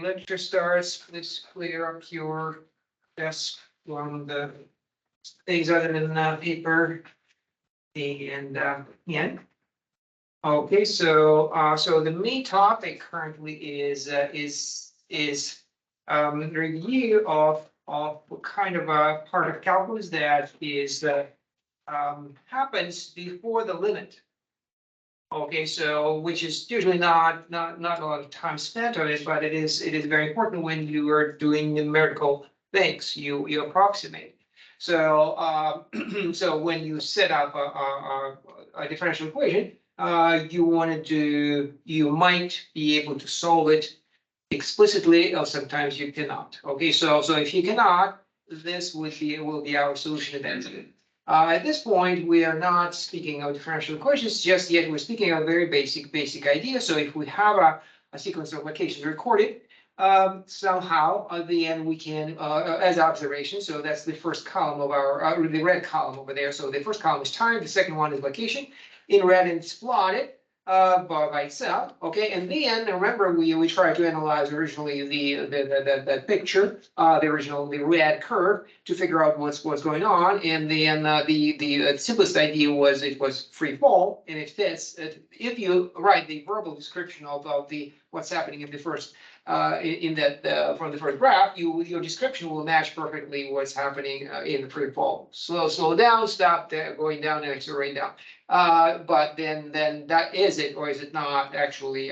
lecture starts, please clear up your desk from the things other than paper and pen. Okay, so the main topic currently is review of what kind of a part of calculus that is happens before the limit. Okay, so which is usually not a lot of time spent on it, but it is very important when you are doing numerical things. You approximate. So so when you set up a differential equation, you might be able to solve it explicitly, or sometimes you cannot. Okay, so if you cannot, this will be our solution eventually. At this point, we are not speaking of differential equations just yet. We're speaking of very basic idea. So if we have a sequence of locations recorded somehow, at the end we can as observation. So that's the first column of our the red column over there. So the first column is time. The second one is location. In red, it's plotted by itself. Okay, and then remember we tried to analyze originally the picture, the red curve, to figure out what's going on, and then the simplest idea was it was free fall, and it fits. If you write the verbal description of the what's happening in the first from the first graph, your description will match perfectly what's happening in the free fall. Slow down, stop there, going down, and accelerating down. But then that is it, or is it not actually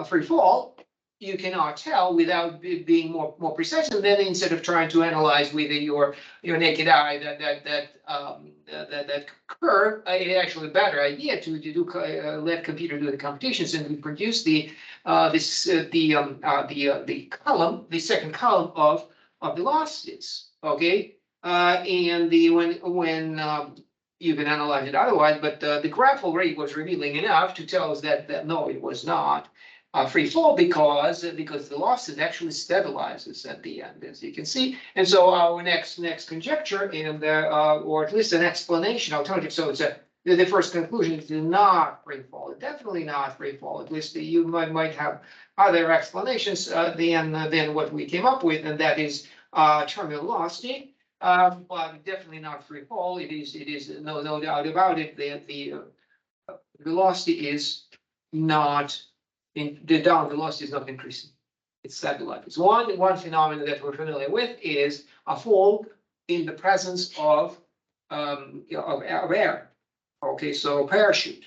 free fall? You cannot tell without being more precise. And then instead of trying to analyze with your naked eye that curve, it's actually a better idea to do let computer do the computations, and we produce the column, the second column of velocities. Okay, and when you can analyze it otherwise, but the graph already was revealing enough to tell us that no, it was not free fall, because the velocity actually stabilizes at the end, as you can see. And so our next conjecture, and or at least an explanation, alternative. So it's the first conclusion is not free fall. Definitely not free fall. At least you might have other explanations than what we came up with, and that is terminal velocity. But definitely not free fall. It is no doubt about it that the velocity is not the down velocity is not increasing. It's stabilized. One phenomenon that we're familiar with is a fall in the presence of air. Okay, so parachute.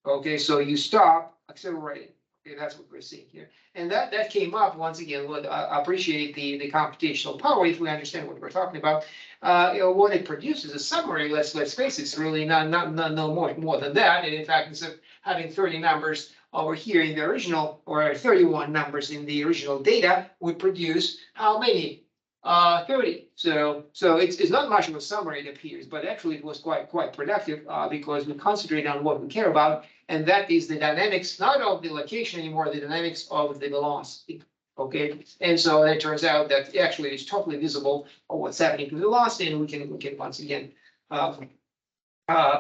Okay, so you stop accelerating. Okay, that's what we're seeing here. And that came up once again. Would appreciate the computational power if we understand what we're talking about. What it produces, a summary. Let's face it, it's really not no more than that. And in fact, instead of having 30 numbers over here in the original, or 31 numbers in the original data, we produce how many? 30. So it's not much of a summary, it appears, but actually it was quite productive because we concentrate on what we care about, and that is the dynamics, not of the location anymore, the dynamics of the velocity. Okay, and so it turns out that actually it's totally visible of what's happening to the velocity, and we can once again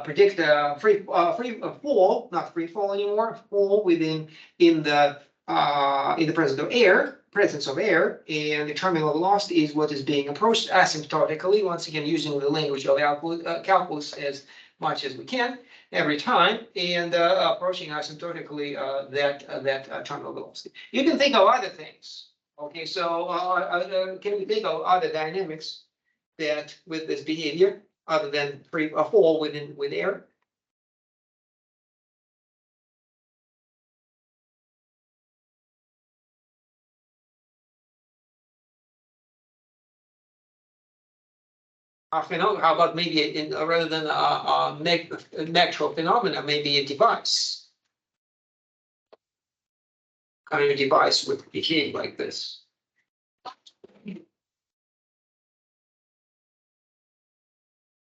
predict free fall, not free fall anymore, fall in the presence of air, and the terminal velocity is what is being approached asymptotically, once again using the language of calculus as much as we can every time, and approaching asymptotically that terminal velocity. You can think of other things. Okay, so can we think of other dynamics that with this behavior other than a fall with air? How about maybe rather than a natural phenomena, maybe a device? Kind of device would behave like this.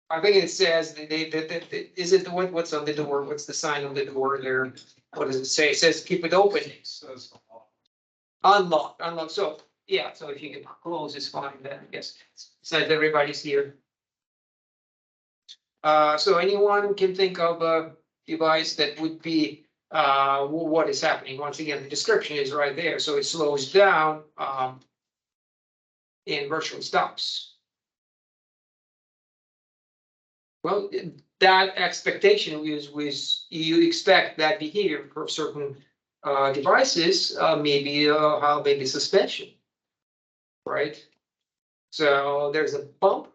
I think it says is it what's on the door? What's the sign on the door there? What does it say? It says keep it open. Unlock. So yeah, so if you can close, it's fine then, I guess. Besides, everybody's here. So anyone can think of a device that would be what is happening. Once again, the description is right there. So it slows down and virtually stops. Well, that expectation was you expect that behavior for certain devices, maybe suspension, right? So there's a bump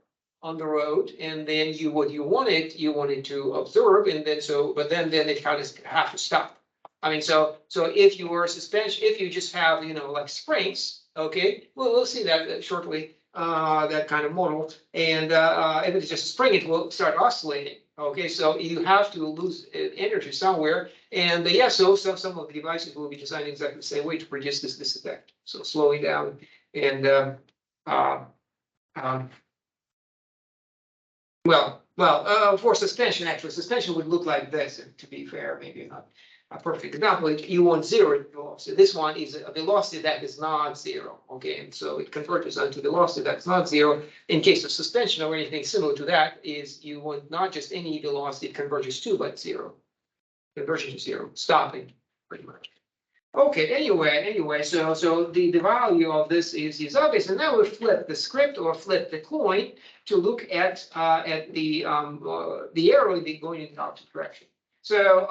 on the road, and then you wanted to observe, and then then it kind of have to stop. I mean, so if you were suspension, if you just have like springs, okay, well we'll see that shortly, that kind of model, and if it's just a spring, it will start oscillating. Okay, so you have to lose energy somewhere, and yeah, so some of the devices will be designed exactly the same way to produce this effect. So slowing down and for suspension, actually, suspension would look like this, to be fair, maybe not a perfect example. You want zero velocity. This one is a velocity that is not zero, okay? And so it converges onto velocity that's not zero. In case of suspension or anything similar to that, is you want not just any velocity it converges to, but zero. Conversion to zero, stopping, pretty much. Okay, anyway, so the value of this is obvious, and now we flip the script or flip the coin to look at the arrow going in the opposite direction. So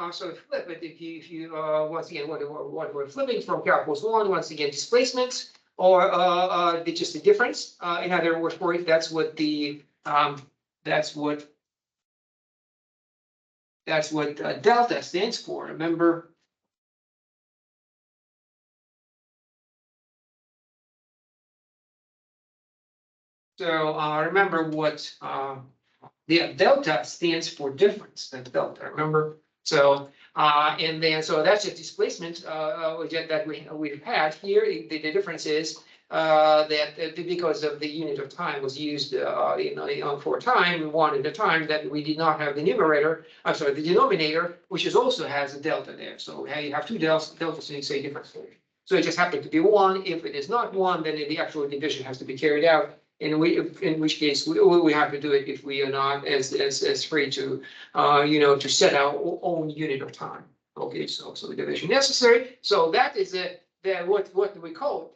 flip it. If you once again what we're flipping from calculus 1, once again displacements or just the difference. In other words, for it, that's what delta stands for. Remember. So remember what the delta stands for difference. That delta, remember? So and then so that's a displacement that we've had here. The difference is that because of the unit of time was used for time, one at a time, that we did not have the numerator. I'm sorry, the denominator, which also has a delta there. So you have two deltas, so you say difference. So it just happened to be one. If it is not one, then the actual division has to be carried out. In which case we have to do it if we are not as free to to set our own unit of time. Okay, so the division necessary. So that is what do we call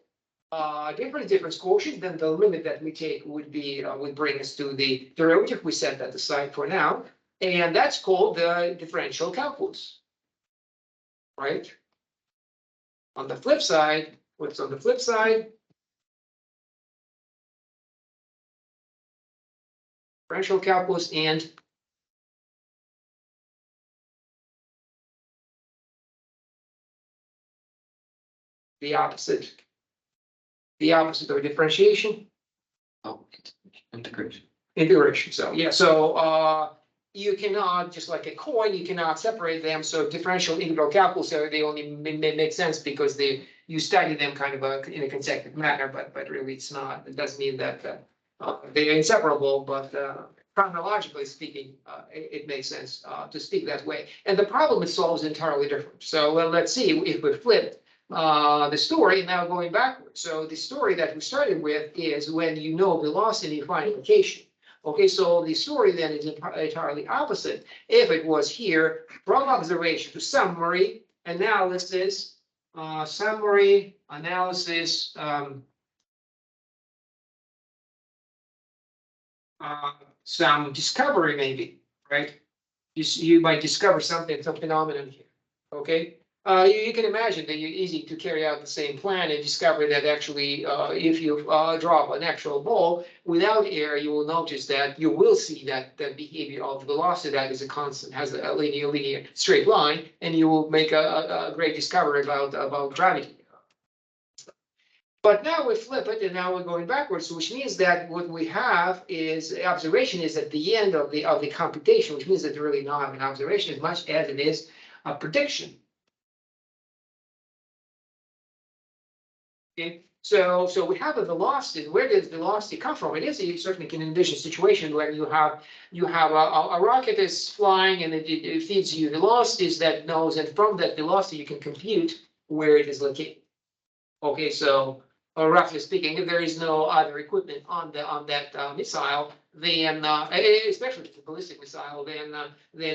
it? Difference quotient. Then the limit that we take would bring us to the derivative. We set that aside for now, and that's called the differential calculus, right? On the flip side, what's on the flip side? Differential calculus and the opposite of differentiation. Oh, integration. Integration. So yeah, so you cannot, just like a coin, you cannot separate them. So differential integral calculus, they only make sense because you study them kind of in a consecutive manner, but really it's not. It doesn't mean that they're inseparable, but chronologically speaking, it makes sense to speak that way. And the problem it solves is entirely different. So let's see if we flip the story now going backwards. So the story that we started with is when you know velocity and find location. Okay, so the story then is entirely opposite. If it was here from observation to summary analysis, some discovery maybe, right? You might discover some phenomenon here. Okay, you can imagine that it's easy to carry out the same plan and discover that actually, if you drop an actual ball without air, you will notice that you will see that the behavior of the velocity that is a constant, has a linear straight line, and you will make a great discovery about gravity. But now we flip it, and now we're going backwards, which means that what we have is observation is at the end of the computation, which means that really not an observation as much as it is a prediction. Okay, so we have a velocity. Where does velocity come from? It is, you certainly can envision a situation where you have a rocket is flying and it feeds you velocities that knows, and from that velocity you can compute where it is located. Okay, so roughly speaking, if there is no other equipment on that missile, then, especially if it's a ballistic missile, then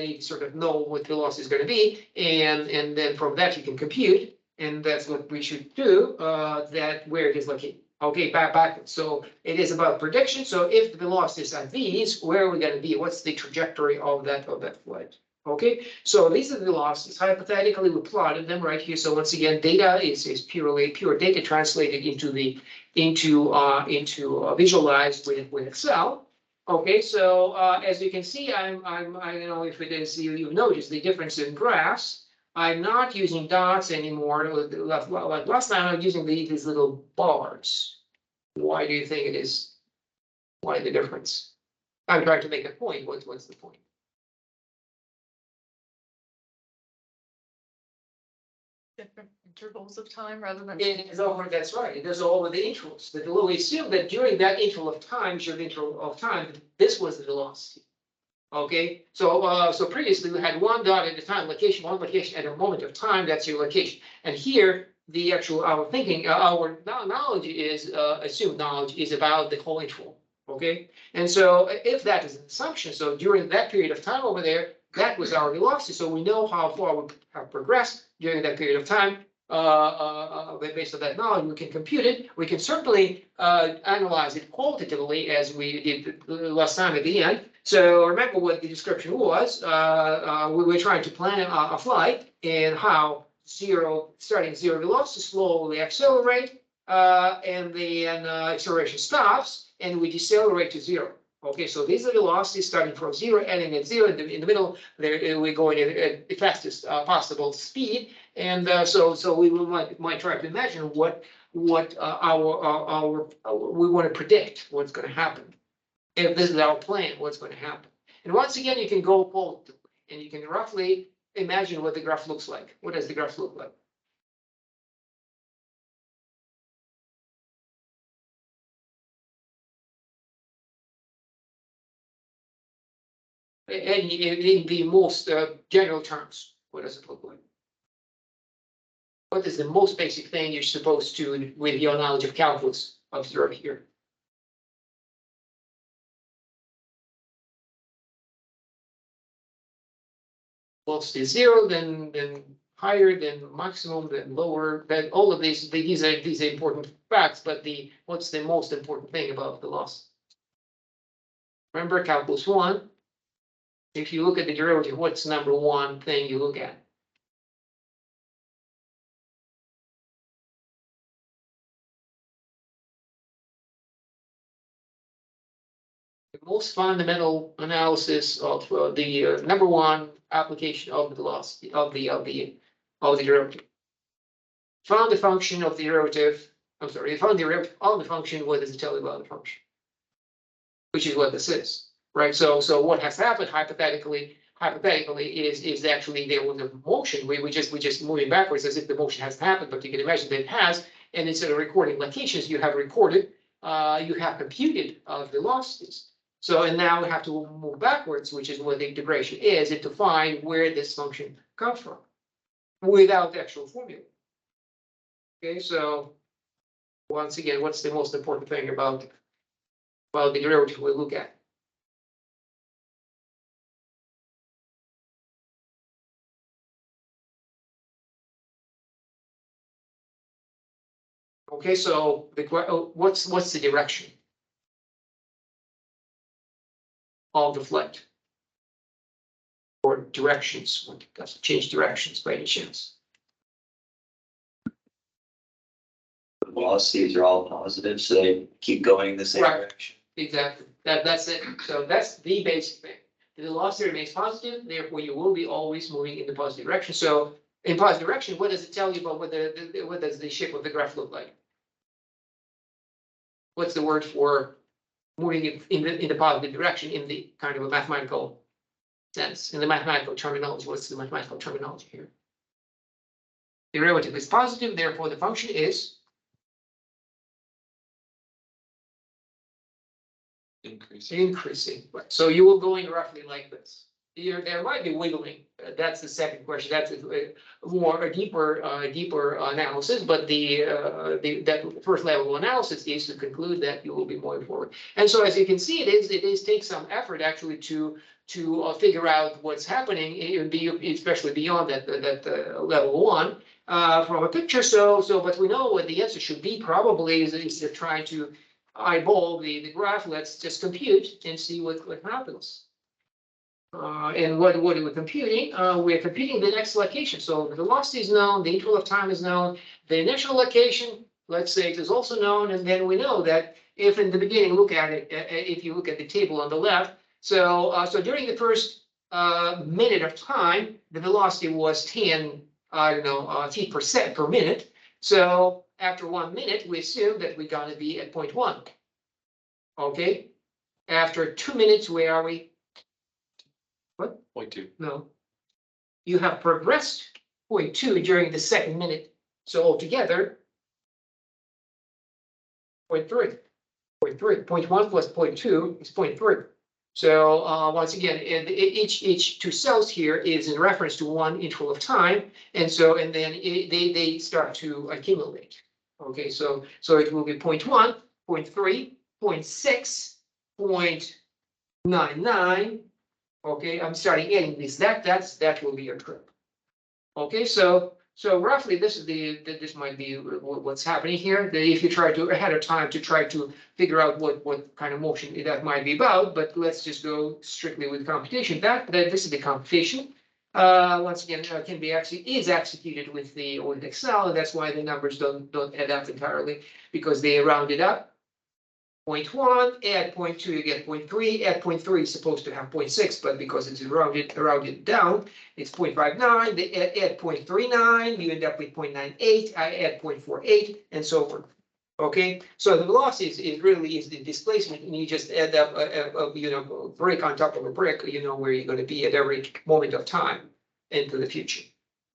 you sort of know what velocity is going to be, and then from that you can compute, and that's what we should do, that where it is located. Okay, backwards. So it is about prediction. So if the velocities are these, where are we going to be? What's the trajectory of that flight? Okay, so these are the velocities. Hypothetically, we plotted them right here. So once again, data is pure data translated into visualized with Excel. Okay, so as you can see, I know if it is you notice the difference in graphs. I'm not using dots anymore. Like last time, I was using these little bars. Why do you think it is? Why the difference? I'm trying to make a point. What's the point? Different intervals of time rather than. It is over, that's right. It is over the intervals. But we assume that during that interval of time, this was the velocity. Okay, so previously we had one dot at a time location, one location at a moment of time, that's your location. And here, the actual, our thinking, our knowledge is, assumed knowledge is about the whole interval. Okay, and so if that is an assumption, so during that period of time over there, that was our velocity. So we know how far we have progressed during that period of time. Based on that knowledge, we can compute it. We can certainly analyze it qualitatively as we did last time at the end. So remember what the description was. We were trying to plan a flight and how starting zero velocity, slowly accelerate, and then acceleration stops, and we decelerate to zero. Okay, so these are velocities starting from zero, ending at zero. In the middle, we're going at the fastest possible speed, and so we might try to imagine what our we want to predict what's going to happen. If this is our plan, what's going to happen? And once again, you can go qualitatively, and you can roughly imagine what the graph looks like. What does the graph look like? And in the most general terms, what does it look like? What is the most basic thing you're supposed to, with your knowledge of calculus, observe here? Velocity is zero, then higher, then maximum, then lower. Then all of these are important facts. But what's the most important thing about velocity? Remember calculus 1. If you look at the derivative, what's number one thing you look at? The most fundamental analysis of the number one application of the velocity of the derivative. Found the function of the derivative. I'm sorry, you found the derivative of the function. What does it tell you about the function? Which is what this is, right? So what has happened hypothetically is actually there was a motion. We just moving backwards as if the motion hasn't happened, but you can imagine that it has. And instead of recording locations, you have recorded, you have computed velocities. So, and now we have to move backwards, which is what the integration is to find where this function comes from without the actual formula. Okay, so once again, what's the most important thing about the derivative we look at? Okay, so what's the direction of the flight? Or directions? What does it change directions by any chance? The velocities are all positive, so they keep going the same Right. direction. Exactly. That's it. So that's the basic thing. The velocity remains positive, therefore you will be always moving in the positive direction. So in positive direction, what does it tell you about what does the shape of the graph look like? What's the word for moving in the positive direction in the kind of a mathematical sense? In the mathematical terminology, what's the mathematical terminology here? The derivative is positive, therefore the function is Increasing. increasing. Right. So you will go in roughly like this. there might be wiggling. That's the second question. That's a deeper analysis, but that first level analysis is to conclude that you will be moving forward. And so as you can see, it takes some effort actually to figure out what's happening, especially beyond that level one from a picture. But we know what the answer should be probably is trying to eyeball the graph. Let's just compute and see what happens. And what are we computing? We're computing the next location. So the velocity is known, the interval of time is known, the initial location, let's say, it is also known, and then we know that if in the beginning, look at it, if you look at the table on the left, so during the first minute of time, the velocity was 10, feet per minute. So after 1 minute, we assume that we're gonna be at 0.1. Okay. After 2 minutes, where are we? 0.2. No. You have progressed 0.2 during the second minute. So altogether, 0.3. 0.1 plus 0.2 is 0.3. So once again, each two cells here is in reference to one interval of time, and then they start to accumulate. Okay, so it will be 0.1, 0.3, 0.6, 0.99. Okay, I'm starting adding these. That will be your trip. Okay, so roughly this might be what's happening here. If you try to ahead of time to try to figure out what kind of motion that might be about, but let's just go strictly with computation. This is the computation. Once again, is executed with Excel, and that's why the numbers don't add up entirely, because they round it up. 0.1, add 0.2, you get 0.3, add 0.3 is supposed to have 0.6, but because it's rounded down, it's 0.59, they add 0.39, you end up with 0.98, I add 0.48, and so forth. Okay, so the velocity is really the displacement, and you just add up a brick on top of a brick, you know where you're going to be at every moment of time into the future.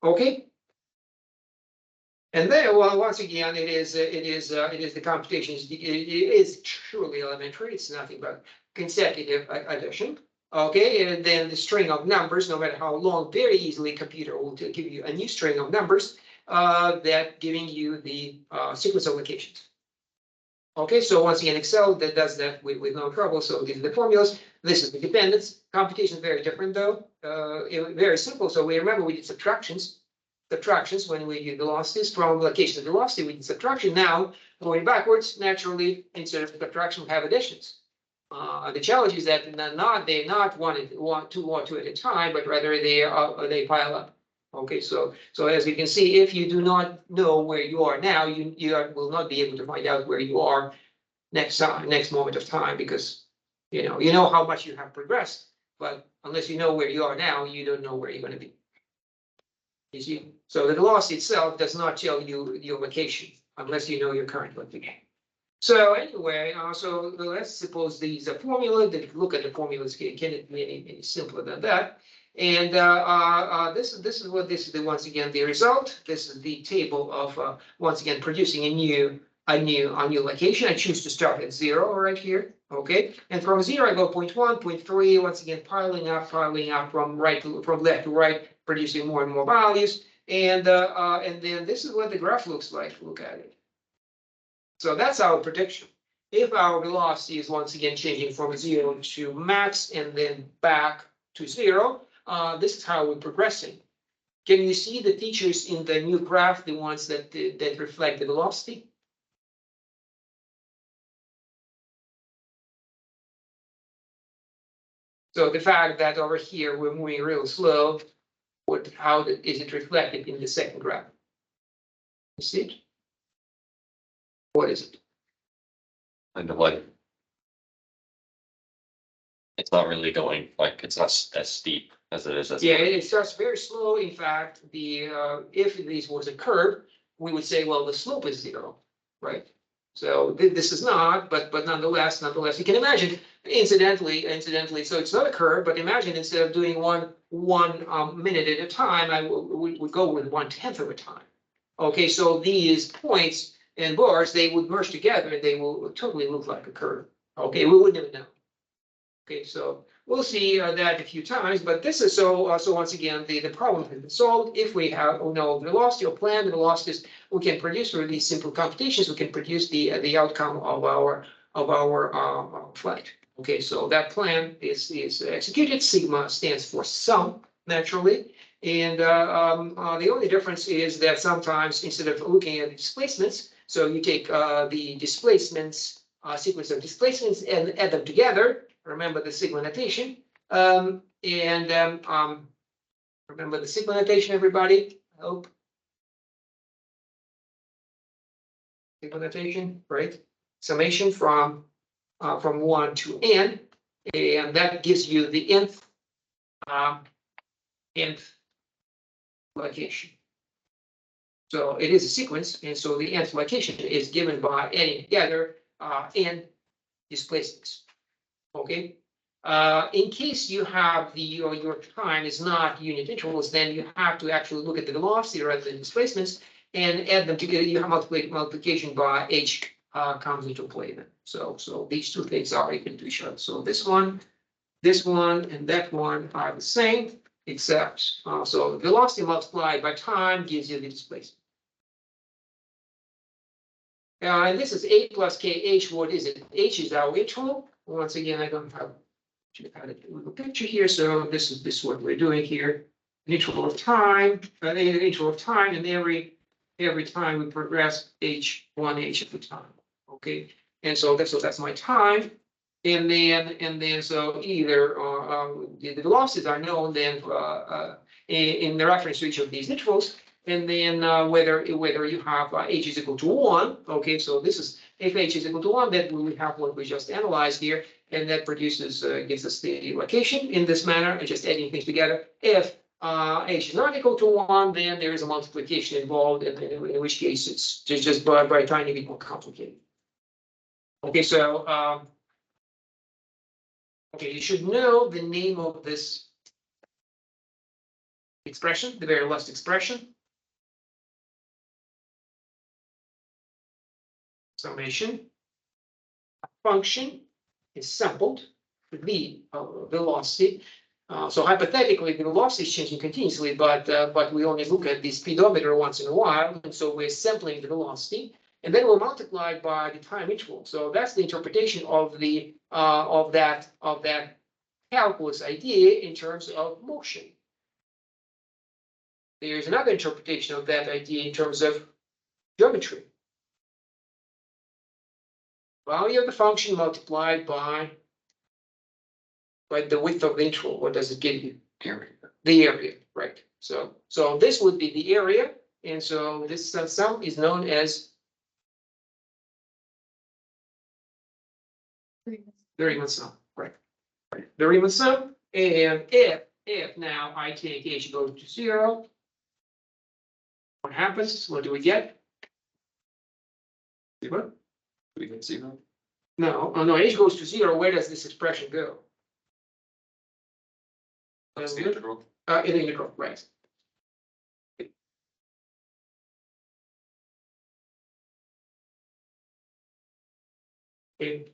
Okay. And then, well, once again, it is the computation. It is truly elementary. It's nothing but consecutive addition. Okay, and then the string of numbers, no matter how long, very easily computer will give you a new string of numbers that giving you the sequence of locations. Okay, so once again, Excel that does that with no trouble. So these are the formulas. This is the dependence. Computation is very different though. Very simple. So we remember we did subtractions when we did velocities from location of velocity. We did subtraction. Now going backwards, naturally, instead of subtraction, we have additions. The challenge is that they're not two at a time, but rather they pile up. Okay, so as you can see, if you do not know where you are now, you will not be able to find out where you are next moment of time, because you know how much you have progressed, but unless you know where you are now, you don't know where you're going to be. You see, so the velocity itself does not tell you your location unless you know your current location. So anyway, so let's suppose these are formula. Look at the formulas. Can it be any simpler than that? And this is once again the result. This is the table of once again producing a new location. I choose to start at 0 right here. Okay, and from 0 I go 0.1, 0.3. Once again piling up from left to right, producing more and more values. And then this is what the graph looks like. Look at it. So that's our prediction. If our velocity is once again changing from 0 to max and then back to 0, this is how we're progressing. Can you see the features in the new graph, the ones that reflect the velocity? So the fact that over here we're moving real slow, how is it reflected in the second graph? You see it? What is it? Kind of like it's not really going, like it's not as steep as it is. Yeah, it starts very slow. In fact, if this was a curve, we would say, well, the slope is 0, right? So this is not, but nonetheless, you can imagine. Incidentally, so it's not a curve, but imagine instead of doing one minute at a time, we would go with 1/10 of a time. Okay, so these points and bars, they would merge together and they will totally look like a curve. Okay, we wouldn't even know. Okay, so we'll see that a few times, but this is so, so once again, the problem has been solved. If we have, no velocity or planned velocities, we can produce for these simple computations, we can produce the outcome of our flight. Okay, so that plan is executed. Sigma stands for sum, naturally. And the only difference is that sometimes instead of looking at displacements, so you take the displacements, sequence of displacements and add them together. Remember the sigma notation. Remember the sigma notation, everybody. I hope. Sigma notation, right? Summation from 1 to n, and that gives you the nth location. So it is a sequence, and so the nth location is given by adding together n displacements. Okay. In case you have your time is not unit intervals, then you have to actually look at the velocity rather than displacements and add them together. You have multiplication by h comes into play then. So these two things are equal to each other. So this one, and that one are the same, except so velocity multiplied by time gives you the displacement. And this is a plus kh. What is it? H is our interval. Once again, I don't have a little picture here. So this is what we're doing here. An interval of time, and every time we progress one h at a time. Okay, and so that's my time. And then so either the velocities are known then in the reference to each of these intervals. And then whether you have h is equal to 1, okay, so this is if h is equal to 1, then we have what we just analyzed here, and that produces gives us the location in this manner, and just adding things together. If h is not equal to 1, then there is a multiplication involved, and in which case it's just by a tiny bit more complicated. Okay, so okay, you should know the name of this expression, the very last expression. Summation function is sampled to the velocity. So hypothetically, the velocity is changing continuously, but we only look at the speedometer once in a while, and so we're sampling the velocity, and then we'll multiply by the time interval. So that's the interpretation of the of that calculus idea in terms of motion. There's another interpretation of that idea in terms of geometry. Value of the function multiplied by the width of the interval. What does it give you? Area. The area, right? So this would be the area, and so this sum is known as the Riemann sum, right? The Riemann sum, and if now I take h goes to 0, what happens? What do we get? What? We can see that. No, oh no, h goes to 0. Where does this expression go? That's the integral. In the integral, right? Okay.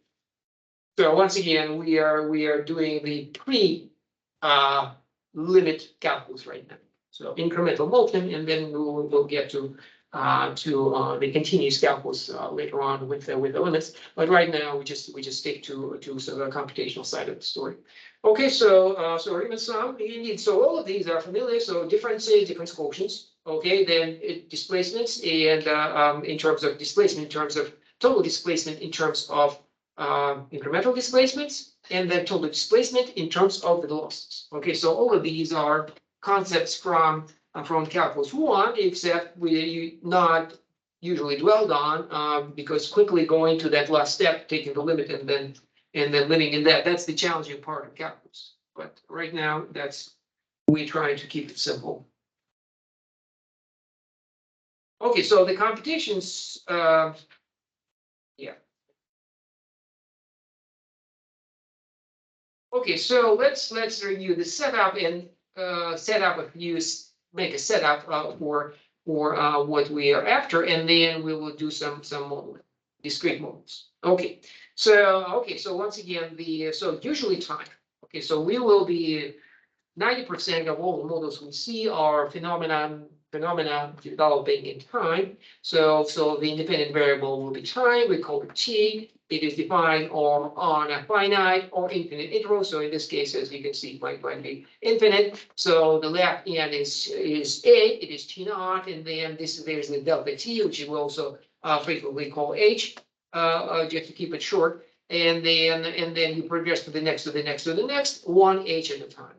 So once again, we are doing the limit calculus right now. So incremental motion, and then we'll get to the continuous calculus later on with the limits. But right now we just stick to sort of the computational side of the story. Okay, so Riemann sum, indeed. So all of these are familiar. So differences, difference quotients. Okay, then displacements, and in terms of displacement, in terms of total displacement, in terms of incremental displacements, and then total displacement in terms of the velocities. Okay, so all of these are concepts from calculus 1, except we not usually dwelled on because quickly going to that last step, taking the limit and then living in that's the challenging part of calculus. But right now, we're trying to keep it simple. Okay, so the computations, yeah. Okay, so let's review the setup and setup of use, make a setup for what we are after, and then we will do some modeling, discrete models. Okay, so once again, so usually time. Okay, so we will be 90% of all the models we see are phenomena developing in time. So the independent variable will be time, we call it t. It is defined on a finite or infinite interval. So in this case, as you can see, it might be infinite. So the left end is a, it is t naught, and then there's the delta t, which we also frequently call h, just to keep it short. And then you progress to the next, to the next, to the next, one h at a time.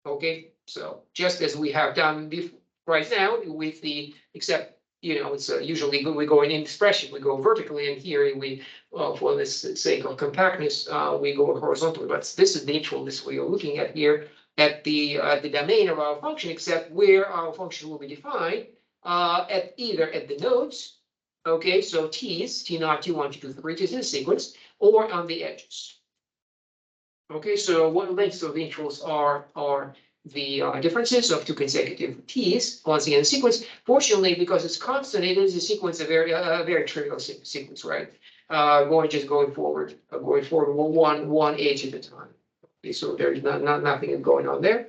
Okay, so just as we have done right now with the, except, it's usually we go in expression, we go vertically, and here we, for this sake of compactness, we go horizontally. But this is the integral, this we are looking at here at the domain of our function, except where our function will be defined at either at the nodes. Okay, so t's, t naught, t1, t2, t3, t is in sequence, or on the edges. Okay, so what lengths of the intervals are the differences of two consecutive t's, once again, the sequence. Fortunately, because it's constant, it is a sequence, a very trivial sequence, right? Going forward one h at a time. Okay, so there's nothing going on there.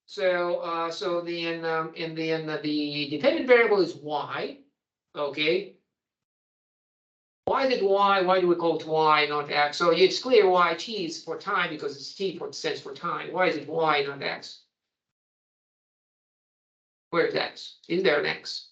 So then the dependent variable is y. Okay. Why is it y? Why do we call it y, not x? So it's clear why t is for time, because it's t stands for time. Why is it y, not x? Where is x? Is there an x?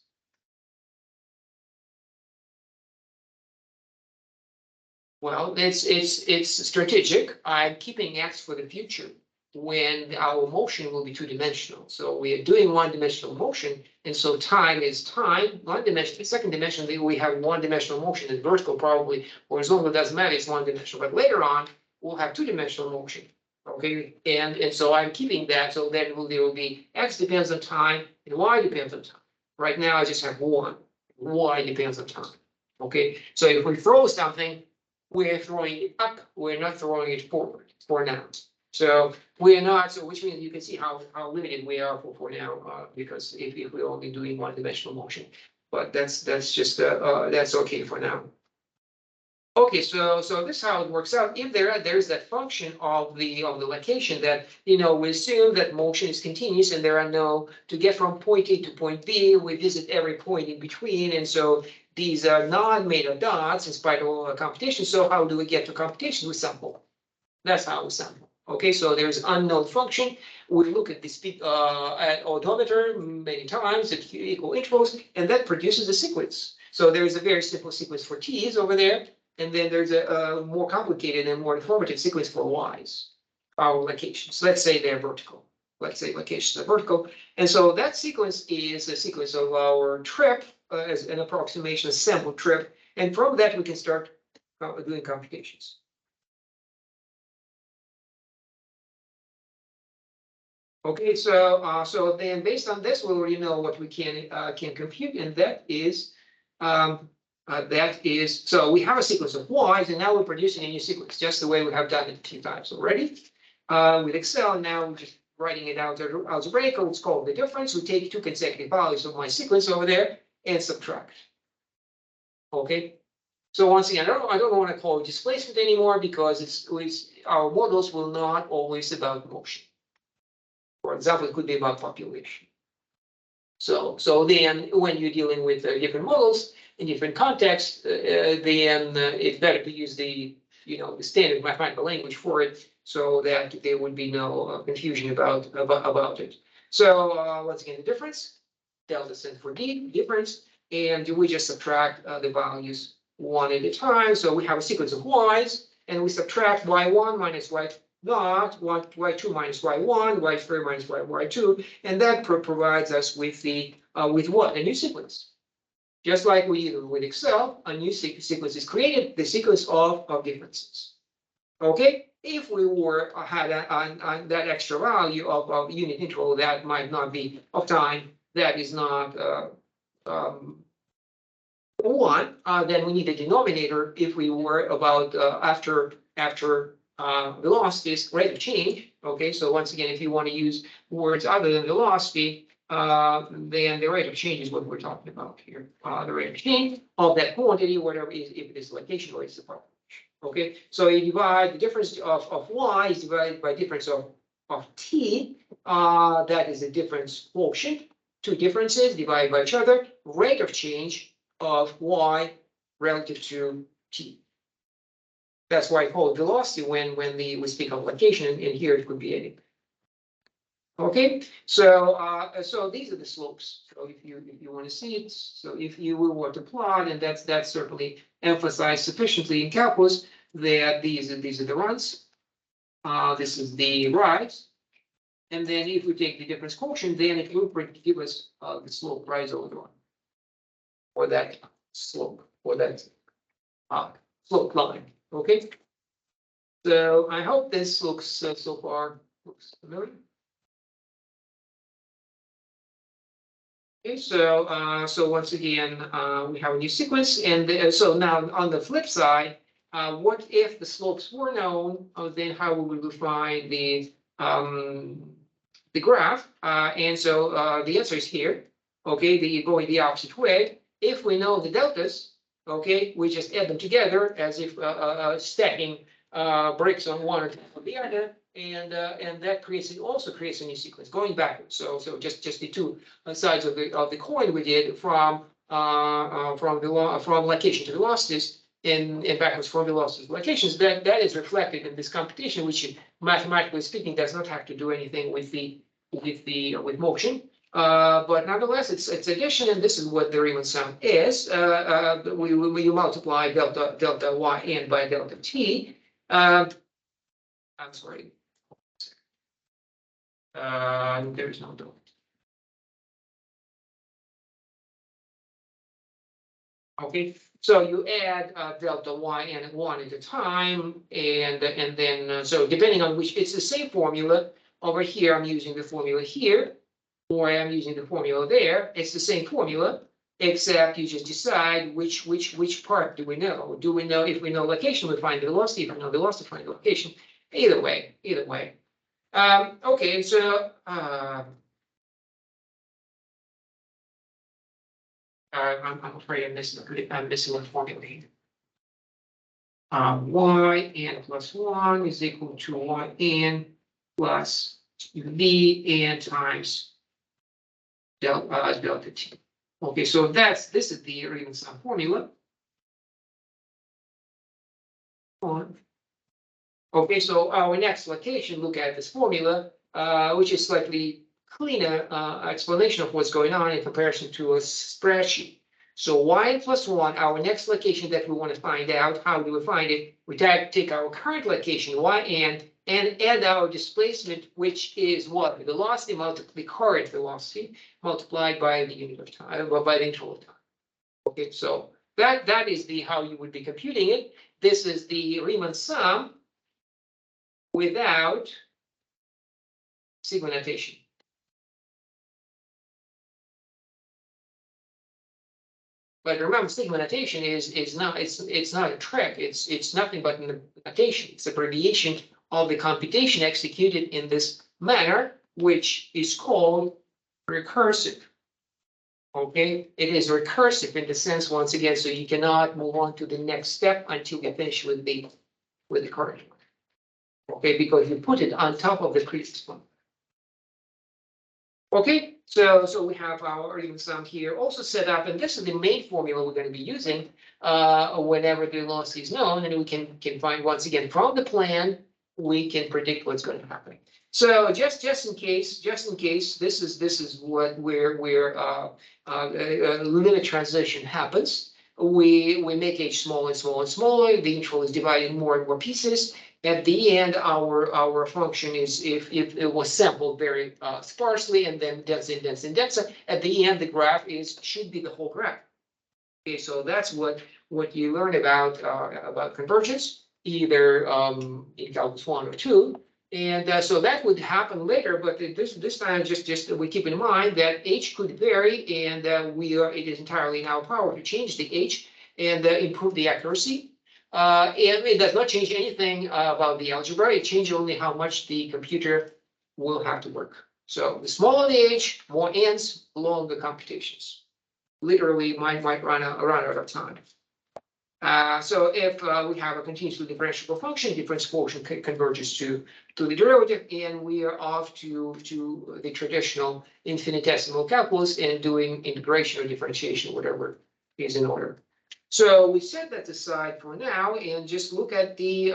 Well, it's strategic. I'm keeping x for the future when our motion will be two-dimensional. So we are doing one-dimensional motion, and so time is time, one-dimensional. Second dimension, we have one-dimensional motion. It's vertical, probably horizontal, it doesn't matter, it's one-dimensional. But later on, we'll have two-dimensional motion. Okay, and so I'm keeping that. So then there will be x depends on time and y depends on time. Right now, I just have one. Y depends on time. Okay, so if we throw something, we're throwing it up, we're not throwing it forward for now. So we are not, so which means you can see how limited we are for now, because if we're only doing one-dimensional motion. But that's just that's okay for now. Okay, so this is how it works out. If there's that function of the location that, we assume that motion is continuous and there are no, to get from point A to point B, we visit every point in between, and so these are non-made of dots in spite of all the computation. So how do we get to computation? We sample. That's how we sample. Okay, so there's unknown function. We look at the speed at odometer many times at equal intervals, and that produces a sequence. So there's a very simple sequence for t's over there, and then there's a more complicated and more informative sequence for y's, our locations. Let's say they're vertical. Let's say locations are vertical, and so that sequence is a sequence of our trip as an approximation, a sample trip, and from that we can start doing computations. Okay, so then based on this, we already know what we can compute, and that is so we have a sequence of y's, and now we're producing a new sequence, just the way we have done it a few times already. With Excel, now we're just writing it out algebraically. It's called the difference. We take two consecutive values of my sequence over there and subtract. Okay. So once again, I don't want to call it displacement anymore, because our models will not always about motion. For example, it could be about population. So then when you're dealing with different models in different contexts, then it's better to use the standard mathematical language for it, so that there would be no confusion about it. So once again, the difference, delta stands for d, difference, and we just subtract the values one at a time. So we have a sequence of y's, and we subtract y1 minus y2 not y2 minus y1, y3 minus y2, and that provides us with with what? A new sequence. Just like we did with Excel, a new sequence is created, the sequence of differences. Okay, if we had that extra value of unit interval that might not be of time, that is not one, then we need a denominator if we were about after velocities, rate of change. Okay, so once again, if you want to use words other than velocity, then the rate of change is what we're talking about here. The rate of change of that quantity, whatever is, if it is location or it's the population. Okay, so you divide the difference of y is divided by difference of t. That is the difference quotient. Two differences divided by each other. Rate of change of y relative to t. That's why I call it velocity when we speak of location, and here it could be any. Okay, so these are the slopes. So if you want to see it, so if you will want to plot, and that's certainly emphasized sufficiently in calculus that these are the runs. This is the rise. And then if we take the difference quotient, then it will give us the slope rise over the one. Or that slope, or that slope line. Okay. So I hope this looks so far looks familiar. Okay, so once again, we have a new sequence, and so now on the flip side, what if the slopes were known? Then how would we find the graph? And so the answer is here. Okay, going the opposite way. If we know the deltas, okay, we just add them together as if stacking bricks on one or the other. And that also creates a new sequence going backwards. So just the two sides of the coin we did from location to velocities and backwards from velocities to locations. That is reflected in this computation, which mathematically speaking does not have to do anything with motion. But nonetheless, it's addition, and this is what the Riemann sum is. We multiply delta yn by delta t. I'm sorry. There is no delta. Okay, so you add delta yn at one at a time, and then so depending on which, it's the same formula. Over here, I'm using the formula here, or I'm using the formula there. It's the same formula, except you just decide which part do we know. Do we know, if we know location, we find the velocity. If we know velocity, find the location. Either way. Okay, so I'm afraid I'm missing one formula here. Yn plus 1 is equal to yn plus vn times delta t. Okay, so this is the Riemann sum formula. Okay, so our next location, look at this formula, which is slightly cleaner explanation of what's going on in comparison to a spreadsheet. So yn plus 1, our next location that we want to find out. How do we find it? We take our current location yn and add our displacement, which is what? The velocity multiplied the current velocity multiplied by the unit of time, by the interval of time. Okay, so that is how you would be computing it. This is the Riemann sum without sigma notation. But remember, sigma notation is not a trick. It's nothing but a notation. It's abbreviation of the computation executed in this manner, which is called recursive. Okay, it is recursive in the sense, once again, so you cannot move on to the next step until you finish with the current one. Okay, because you put it on top of the previous one. Okay, so we have our Riemann sum here also set up, and this is the main formula we're going to be using whenever the velocity is known, and we can find, once again, from the plan we can predict what's going to happen. So just in case, this is where limit transition happens. We make h smaller and smaller and smaller. The interval is divided in more and more pieces. At the end, our function is, if it was sampled very sparsely and then denser and denser and denser, at the end the graph should be the whole graph. Okay, so that's what you learn about convergence, either in calculus 1 or 2. And so that would happen later, but this time just we keep in mind that h could vary, and it is entirely in our power to change the h and improve the accuracy. And it does not change anything about the algebra. It changes only how much the computer will have to work. So the smaller the h, more n's, longer computations. Literally might run out of time. So if we have a continuously differentiable function, difference quotient converges to the derivative, and we are off to the traditional infinitesimal calculus and doing integration or differentiation, whatever is in order. So we set that aside for now and just look at the,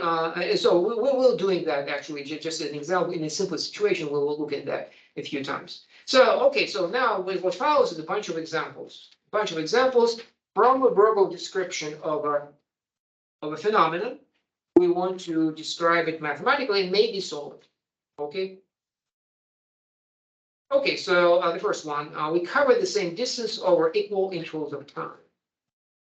so we will doing that actually, just as an example, in a simple situation, we will look at that a few times. So, okay, so now what follows is a bunch of examples from a verbal description of a phenomenon. We want to describe it mathematically and maybe solve it, okay? Okay, so the first one, we cover the same distance over equal intervals of time.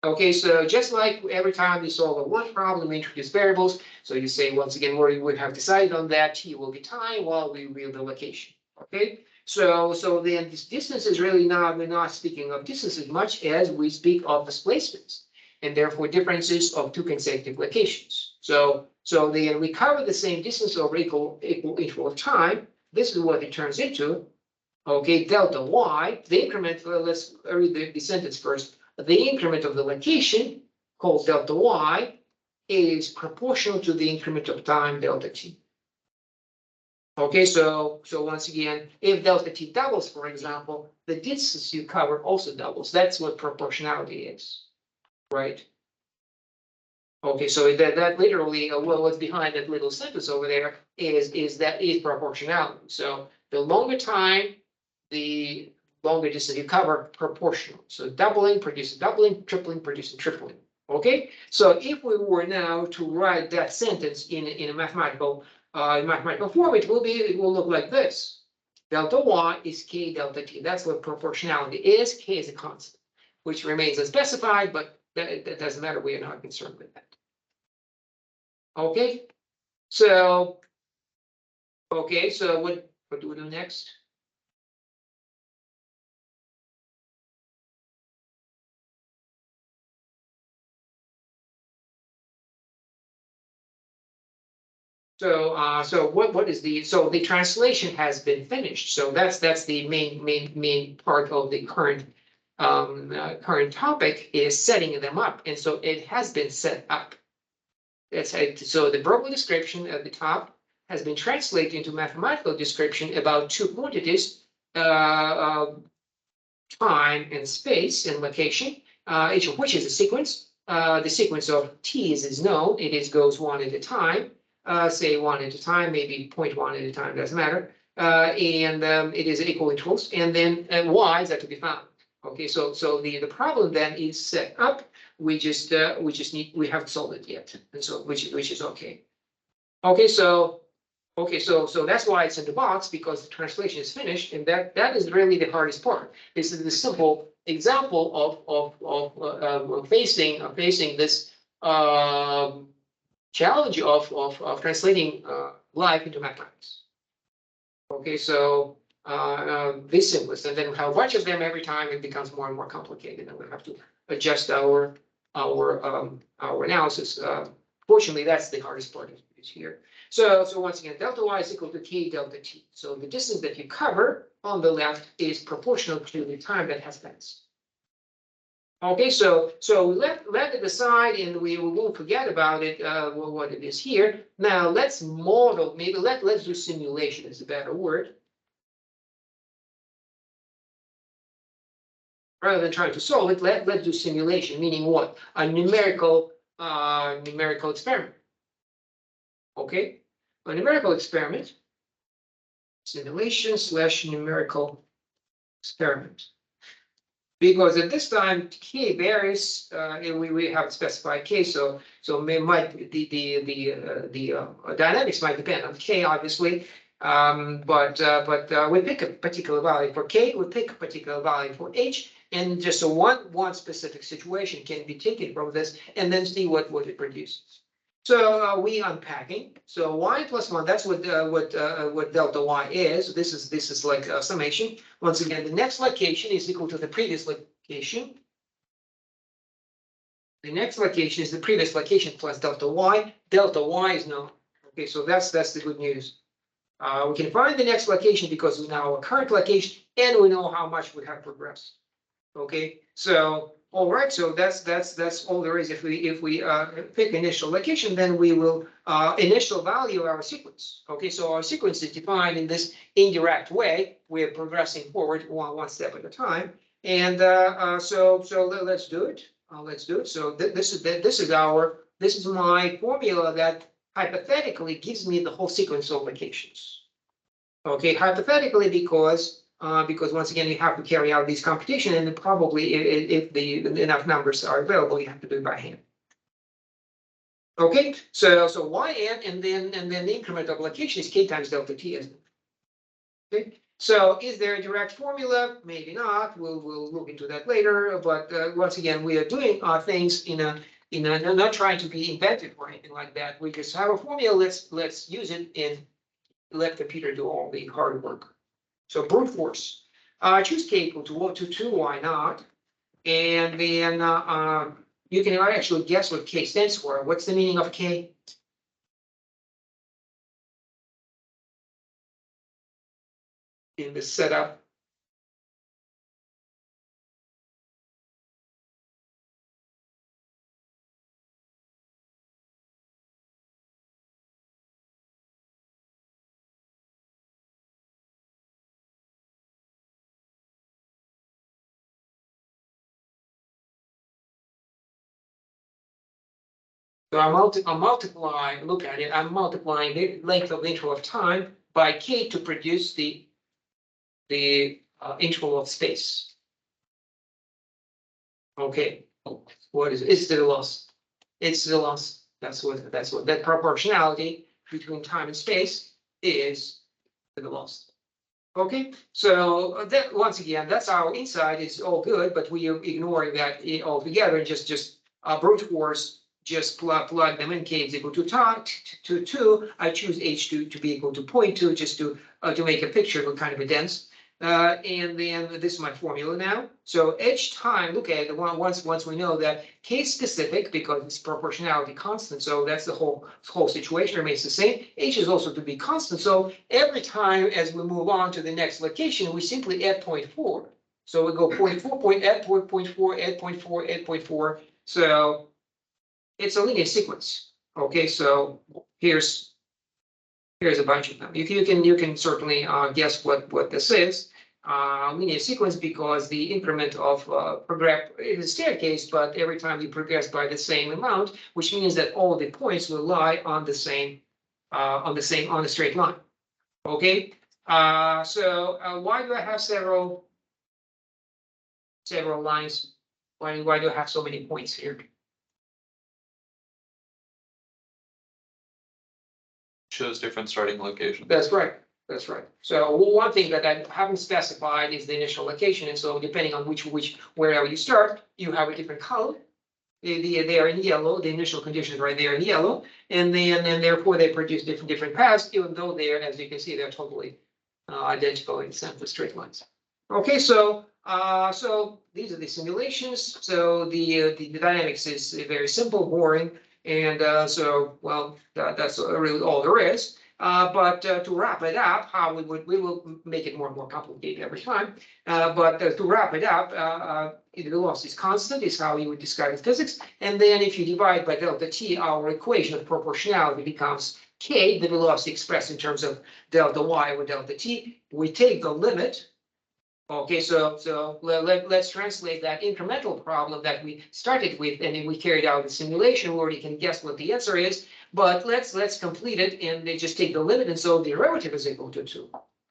Okay, so just like every time you solve a one problem, we introduce variables. So you say, once again, where you would have decided on that, t will be time while we reveal the location. Okay, so then this distance is really not, we're not speaking of distance as much as we speak of displacements, and therefore differences of two consecutive locations. So then we cover the same distance over equal interval of time. This is what it turns into. Okay, delta y, the increment, let's read the sentence first. The increment of the location, called delta y, is proportional to the increment of time, delta t. Okay, so once again, if delta t doubles, for example, the distance you cover also doubles. That's what proportionality is, right? Okay, so that literally, well, what's behind that little sentence over there is proportionality. So the longer time, the longer distance you cover, proportional. So doubling produces doubling, tripling produces tripling. Okay, so if we were now to write that sentence in a mathematical form, it will look like this. Delta y is k delta t. That's what proportionality is. K is a constant, which remains unspecified, but that doesn't matter. We are not concerned with that. Okay, so what do we do next? So what is the translation has been finished. So that's the main part of the current topic is setting them up, and so it has been set up. So the verbal description at the top has been translated into mathematical description about two quantities, time and space and location, each of which is a sequence. The sequence of t's is known. It goes one at a time. Say one at a time, maybe 0.1 at a time, doesn't matter. And it is equal intervals, and then y is that to be found. Okay, so the problem then is set up. We just have to solve it yet, and so which is okay. Okay, so that's why it's in the box, because the translation is finished, and that is really the hardest part. This is the simple example of facing this challenge of translating life into mathematics. Okay, so this simplest, and then we have a bunch of them every time. It becomes more and more complicated, and we have to adjust our analysis. Fortunately, that's the hardest part is here. So once again, delta y is equal to k delta t. So the distance that you cover on the left is proportional to the time that has passed. Okay, so let it aside, and we won't forget about it, what it is here. Now let's model, maybe let's do simulation is a better word. Rather than trying to solve it, let's do simulation, meaning what? A numerical experiment. Okay, a numerical experiment, simulation / numerical experiment. Because at this time k varies, and we have specified k, so the dynamics might depend on k, obviously, but we pick a particular value for k, we pick a particular value for h, and just so one specific situation can be taken from this, and then see what it produces. So we unpacking. So y plus 1, that's what delta y is. This is like a summation. Once again, the next location is equal to the previous location. The next location is the previous location plus delta y. Delta y is known. Okay, so that's the good news. We can find the next location because we know our current location, and we know how much we have progressed. Okay, so All right, so that's all there is. If we pick initial location, then we will initial value our sequence. Okay, so our sequence is defined in this indirect way. We're progressing forward one step at a time. And so let's do it. Let's do it. So this is my formula that hypothetically gives me the whole sequence of locations. Okay, hypothetically, because once again, you have to carry out these computation, and probably if the enough numbers are available, you have to do it by hand. Okay, so yn and then the increment of location is k times delta t, isn't it? Okay, so is there a direct formula? Maybe not. We'll look into that later. But once again, we are doing things in a not trying to be inventive or anything like that. We just have a formula. Let's use it and let the computer do all the hard work. So brute force. Choose k equal to 2, why not? And then you can actually guess what k stands for. What's the meaning of k? In the setup. So I'm multiplying, look at it, I'm multiplying the length of the interval of time by k to produce the interval of space. Okay, what is it? It's the velocity. It's the velocity. That's what that proportionality between time and space is the velocity. Okay, so that once again, that's our inside. It's all good, but we are ignoring that altogether and just brute force. Just plug them in. K is equal to 2. I choose h2 to be equal to 0.2 just to make a picture of kind of a dense. And then this is my formula now. So h time, look at it, once we know that k is specific because it's proportionality constant. So that's the whole situation remains the same. H is also to be constant. So every time as we move on to the next location, we simply add 0.4. So we go 0.4, add 0.4, add 0.4, add 0.4. So it's a linear sequence. Okay, so here's a bunch of them. You can certainly guess what this is. Linear sequence because the increment of progress is a staircase, but every time you progress by the same amount, which means that all the points will lie on the same on the straight line. Okay, so why do I have several lines? Why do I have so many points here? Shows different starting locations. That's right. That's right. So one thing that I haven't specified is the initial location. And so depending on wherever you start, you have a different color. They are in yellow, the initial conditions right there in yellow. And therefore they produce different paths, even though they're, as you can see, they're totally identical in sense of straight lines. Okay, so these are the simulations. So the dynamics is very simple, boring. And so, well, that's really all there is. But to wrap it up, how we will make it more and more complicated every time. But to wrap it up, the velocity is constant, is how you would describe it in physics. And then if you divide by delta t, our equation of proportionality becomes k, the velocity expressed in terms of delta y over delta t. We take the limit. Okay, so let's translate that incremental problem that we started with, and then we carried out the simulation. We already can guess what the answer is, but let's complete it, and they just take the limit, and so the derivative is equal to 2,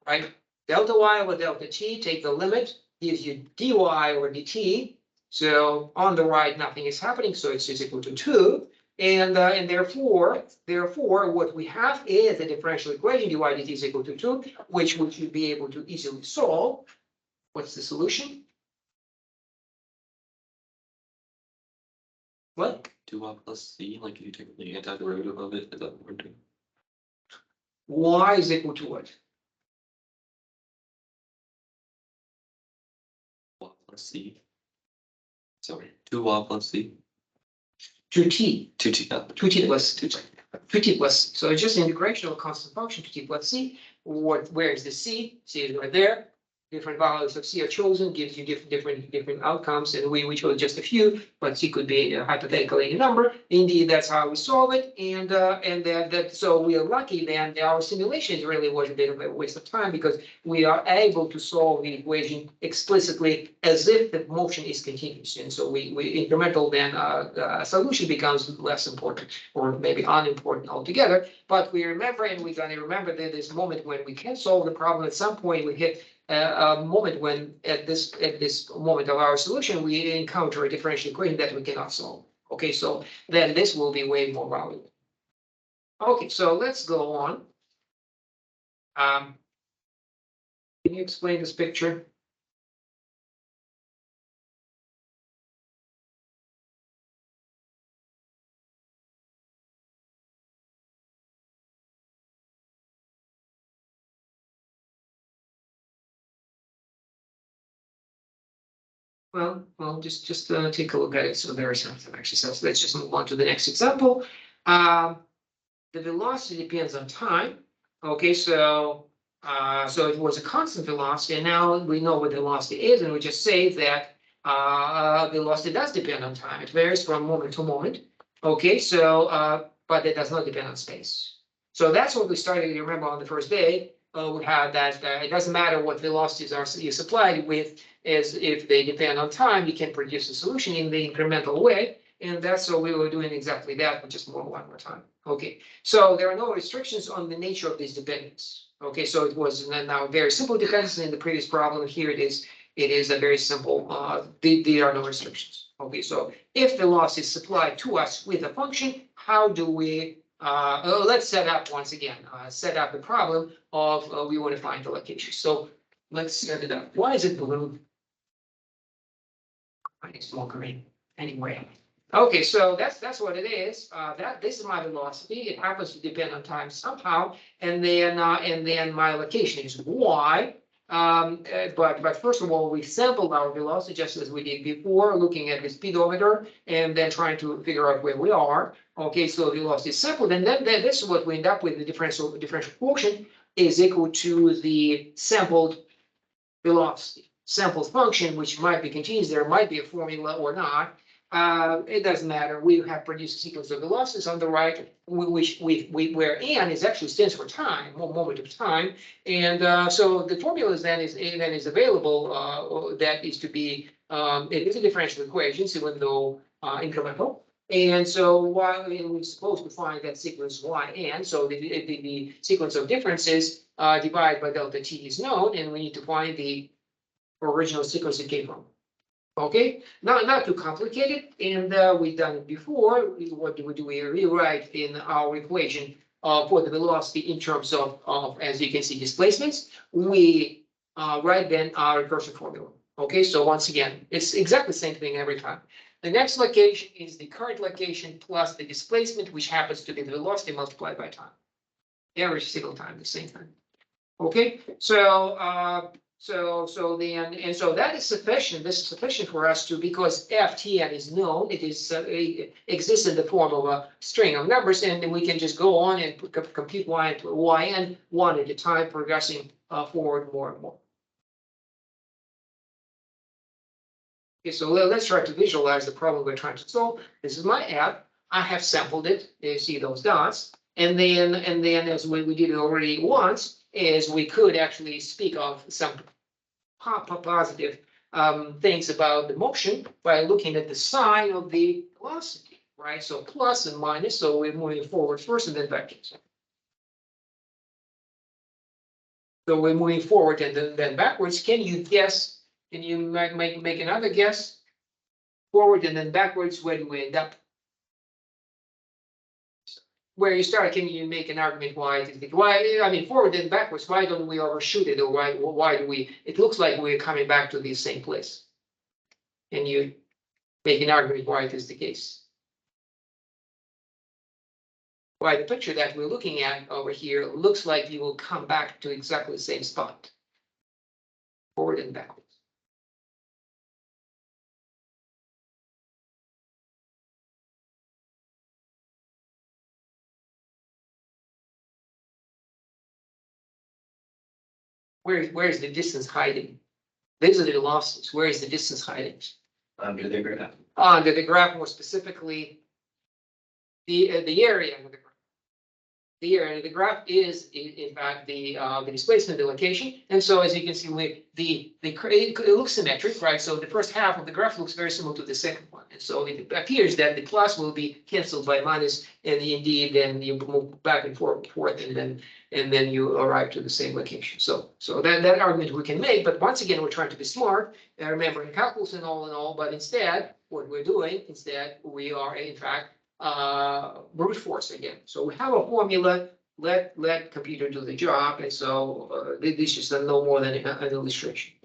right? Delta y over delta t, take the limit, gives you dy over dt. So on the right, nothing is happening, so it's just equal to 2. And therefore, what we have is a differential equation, dy dt is equal to 2, which we should be able to easily solve. What's the solution? What? 2y plus c, like if you take the antiderivative of it, is that what we're doing? Y is equal to what? Y plus c. Sorry, 2y plus c. 2t. 2t. 2t plus 2t plus. So it's just integration of a constant function 2t plus c. Where is the c? C is right there. different values of C are chosen, gives you different outcomes, and we chose just a few, but C could be hypothetically a number. Indeed, that's how we solve it, and so we are lucky then that our simulations really was a bit of a waste of time because we are able to solve the equation explicitly as if the motion is continuous, and so we incremental then the solution becomes less important or maybe unimportant altogether. But we remember, and we're going to remember that this moment when we can solve the problem. At some point, we hit a moment when at this moment of our solution, we encounter a differential equation that we cannot solve. Okay, so then this will be way more valuable. Okay, so let's go on. Can you explain this picture? Well, just take a look at it. So there is something actually. So let's just move on to the next example. The velocity depends on time. Okay, so it was a constant velocity, and now we know what the velocity is, and we just say that velocity does depend on time. It varies from moment to moment. Okay, so but it does not depend on space. So that's what we started. You remember on the first day, we had that it doesn't matter what velocities are you supplied with, as if they depend on time, you can produce a solution in the incremental way. And that's what we were doing exactly that, but just one more time. Okay, so there are no restrictions on the nature of these dependence. Okay, so it was now a very simple dependence in the previous problem. Here it is a very simple, there are no restrictions. Okay, so if the loss is supplied to us with a function, how do we, let's set up once again, set up the problem of we want to find the location. So let's set it up. Why is it blue? I need more green anyway. Okay, so that's what it is. This is my velocity. It happens to depend on time somehow, and then my location is y. But first of all, we sampled our velocity just as we did before, looking at the speedometer and then trying to figure out where we are. Okay, so velocity is sampled, and then this is what we end up with. The differential quotient is equal to the sampled velocity. Sampled function, which might be continuous, there might be a formula or not. It doesn't matter. We have produced a sequence of velocities on the right, where n is actually stands for time, moment of time, and so the formula is available. That is to be it is a differential equation, even though incremental. And so while we're supposed to find that sequence yn, so the sequence of differences divided by delta t is known, and we need to find the original sequence it came from. Okay, not too complicated, and we've done it before. What do we do? We rewrite in our equation for the velocity in terms of as you can see, displacements. We write then our recursive formula. Okay, so once again, it's exactly the same thing every time. The next location is the current location plus the displacement, which happens to be the velocity multiplied by time. Every single time, the same thing. Okay, so so that is sufficient. This is sufficient for us to, because ftn is known, it is it exists in the form of a string of numbers, and then we can just go on and compute yn one at a time, progressing forward more and more. Okay, so let's try to visualize the problem we're trying to solve. This is my app. I have sampled it. You see those dots, and then as we did it already once, is we could actually speak of some positive things about the motion by looking at the sign of the velocity, right? So plus and minus, so we're moving forward first and then backwards. So we're moving forward and then backwards. Can you guess? Can you make another guess? Forward and then backwards, where do we end up? Where you start, can you make an argument why it is why? I mean, forward and backwards. Why don't we overshoot it, or why do we? It looks like we're coming back to the same place. And you make an argument why it is the case. Why the picture that we're looking at over here looks like you will come back to exactly the same spot. Forward and backwards. where is the distance hiding? These are the velocities. Where is the distance hiding? Under the graph. Under the graph, more specifically, the area under the graph. The area of the graph is in fact the displacement, the location. And so as you can see, it looks symmetric, right? So the first half of the graph looks very similar to the second one. And so it appears that the plus will be canceled by minus, and indeed then you move back and forth, and then you arrive to the same location. So that argument we can make, but once again, we're trying to be smart, remembering calculus and all, but instead, what we're doing, we are in fact brute force again. So we have a formula, let computer do the job, and so this is no more than an illustration.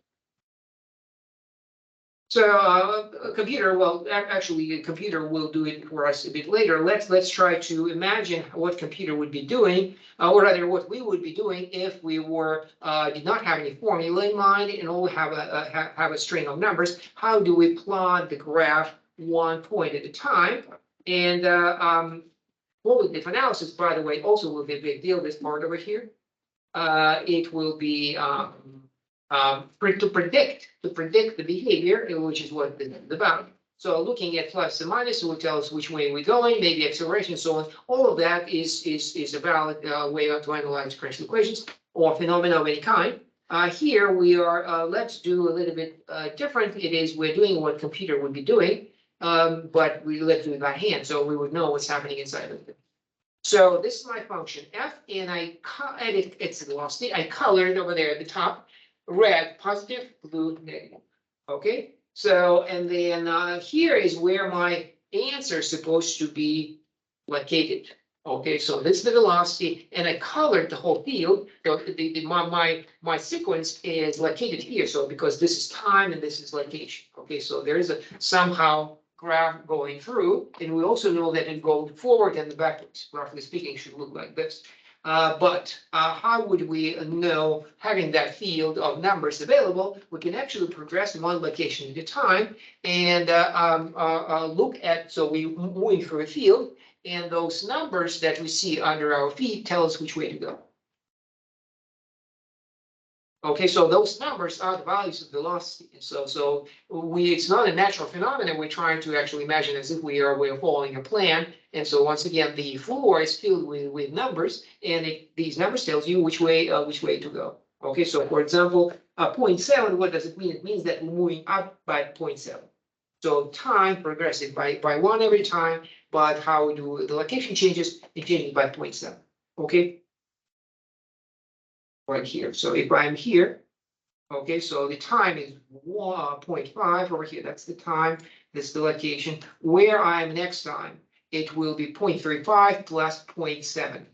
So a computer, well, actually, a computer will do it for us a bit later. Let's try to imagine what computer would be doing, or rather, what we would be doing if we were did not have any formula in mind and only have a string of numbers. How do we plot the graph one point at a time? And qualitative analysis, by the way, also will be a big deal. This part over here, it will be to predict the behavior, which is what this is about. So looking at plus and minus, it will tell us which way we're going, maybe acceleration, so on. All of that is a valid way to analyze differential equations or phenomena of any kind. Here we are. Let's do a little bit different. It is we're doing what computer would be doing. But we let's do it by hand, so we would know what's happening inside of it. So this is my function f, and it's velocity. I colored over there at the top, red, positive, blue, negative. Okay, so and then here is where my answer is supposed to be located. Okay, so this is the velocity, and I colored the whole field. So my sequence is located here. So because this is time and this is location. Okay, so there is a somehow graph going through, and we also know that it goes forward and backwards, roughly speaking, should look like this. But how would we know, having that field of numbers available, we can actually progress one location at a time and look at, so we moving through a field, and those numbers that we see under our feet tell us which way to go. Okay, so those numbers are the values of velocity. So it's not a natural phenomenon. We're trying to actually imagine as if we're following a plan. And so once again, the floor is filled with numbers, and these numbers tells you which way to go. Okay, so for example, 0.7, what does it mean? It means that we're moving up by 0.7. So time progressive by 1 every time, but how do the location changes? It changes by 0.7. Okay. Right here. So if I'm here, okay, so the time is 1.5 over here. That's the time. This is the location. Where I am next time, it will be 0.35 plus 0.7.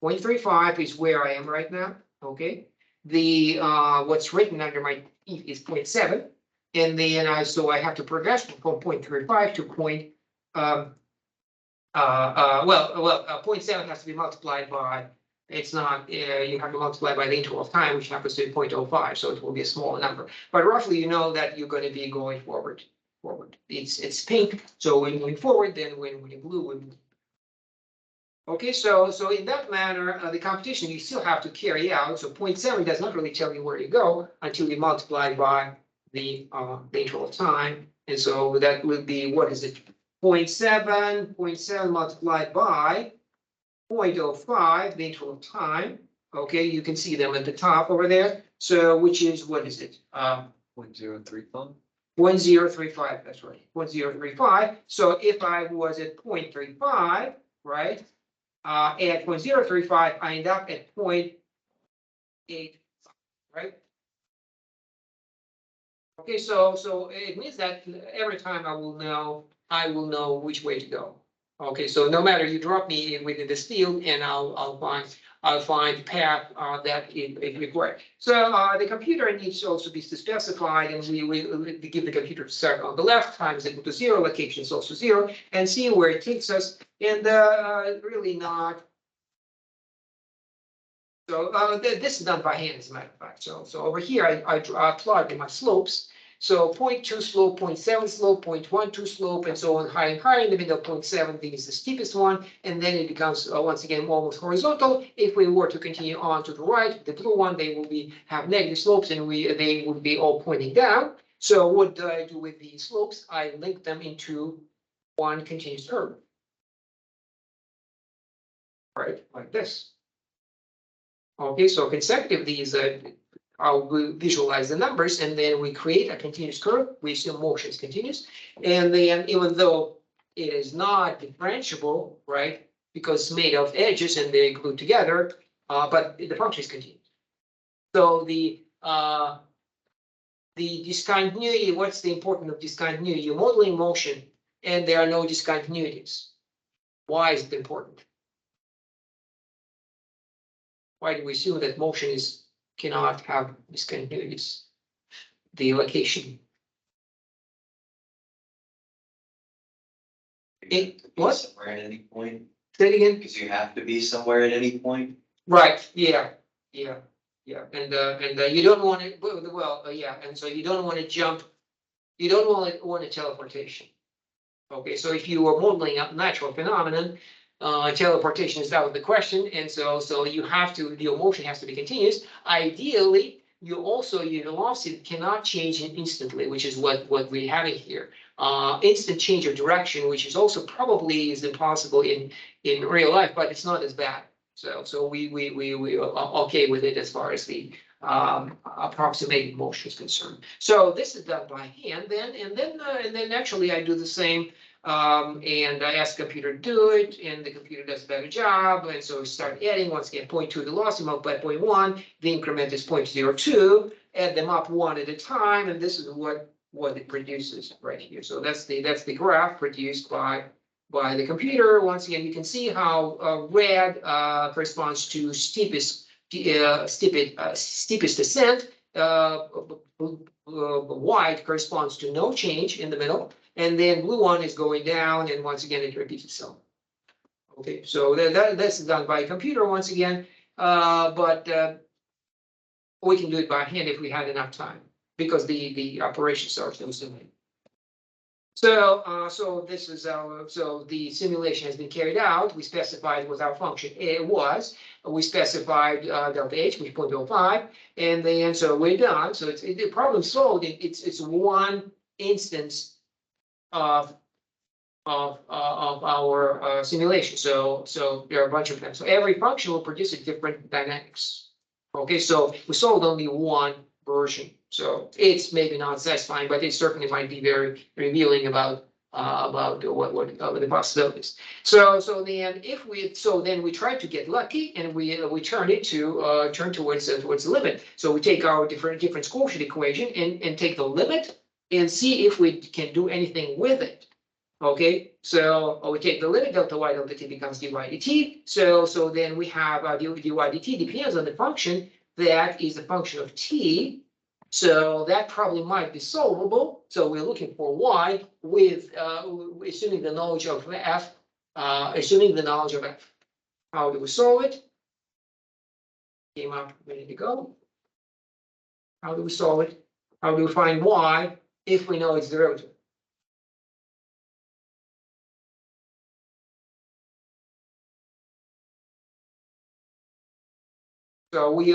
0.35 is where I am right now. Okay. The what's written under my feet is 0.7, and then so I have to progress from 0.35 to 0.7 has to be multiplied by. It's not, you have to multiply by the interval of time, which happens to be 0.05, so it will be a smaller number. But roughly, you know that you're going to be going forward. It's pink, so when moving forward, then when blue, we move. Okay, so in that manner, the computation you still have to carry out. So 0.7 does not really tell you where you go until you multiply by the interval of time. And so that would be, what is it? 0.7 multiplied by 0.05, the interval of time. Okay, you can see them at the top over there. So which is, what is it? 0.035. 1035, that's right, 1035. So if I was at 0.35, right? At 0.035, I end up at 0.8, right? Okay, so it means that every time I will know which way to go. Okay, so no matter you drop me within this field, and I'll find path that it requires. So the computer needs also to be specified, and we give the computer start on the left, time is equal to 0, location is also 0, and see where it takes us, and really not. So this is done by hand, as a matter of fact. So over here I plot my slopes. So 0.2 slope, 0.7 slope, 0.12 slope, and so on, higher and higher. In the middle, 0.7 is the steepest one, and then it becomes once again almost horizontal. If we were to continue on to the right, the blue one, they will have negative slopes, and they would be all pointing down. So what do I do with these slopes? I link them into one continuous curve. Right, like this. Okay, so consecutive these, I'll visualize the numbers, and then we create a continuous curve. We assume motion is continuous, and then even though it is not differentiable, right, because it's made of edges and they're glued together, but the function is continuous. So the discontinuity, what's the importance of discontinuity? You're modeling motion, and there are no discontinuities. Why is it important? Why do we assume that motion cannot have discontinuities? The location. What? Somewhere at any point, Say it again. because you have to be somewhere at any point. Right, yeah, and you don't want it, yeah, and so you don't want to jump, you don't want a teleportation. Okay, so if you are modeling a natural phenomenon, teleportation is out of the question, and so you have to, your motion has to be continuous. Ideally, your velocity cannot change instantly, which is what we're having here. Instant change of direction, which is also probably is impossible in real life, but it's not as bad. So we are okay with it as far as the approximating motion is concerned. So this is done by hand then, and then actually I do the same. And I ask the computer to do it, and the computer does a better job. And so we start adding, once again, 0.2 velocity multiplied by 0.1, the increment is 0.02, add them up one at a time, and this is what it produces right here. So that's the graph produced by the computer. Once again, you can see how red corresponds to steepest descent, white corresponds to no change in the middle, and then blue one is going down, and once again it repeats itself. Okay, so that's done by computer once again, but we can do it by hand if we had enough time, because the operations are so similar. So this is so the simulation has been carried out. We specified what our function A was. We specified delta H, which is 0.05, and then so we're done. So the problem solved. It's one instance of our simulation. So there are a bunch of them. So every function will produce a different dynamics. Okay, so we solved only one version. So it's maybe not satisfying, but it certainly might be very revealing about what the possibilities. So then we try to get lucky, and we turn towards the limit. So we take our difference coefficient equation and take the limit and see if we can do anything with it. Okay, so we take the limit, delta y delta t becomes dy dt. So then we have dy dt depends on the function that is a function of t. So that probably might be solvable. So we're looking for y with assuming the knowledge of f. How do we solve it? Came up a minute ago. How do we solve it? How do we find y if we know its derivative? So we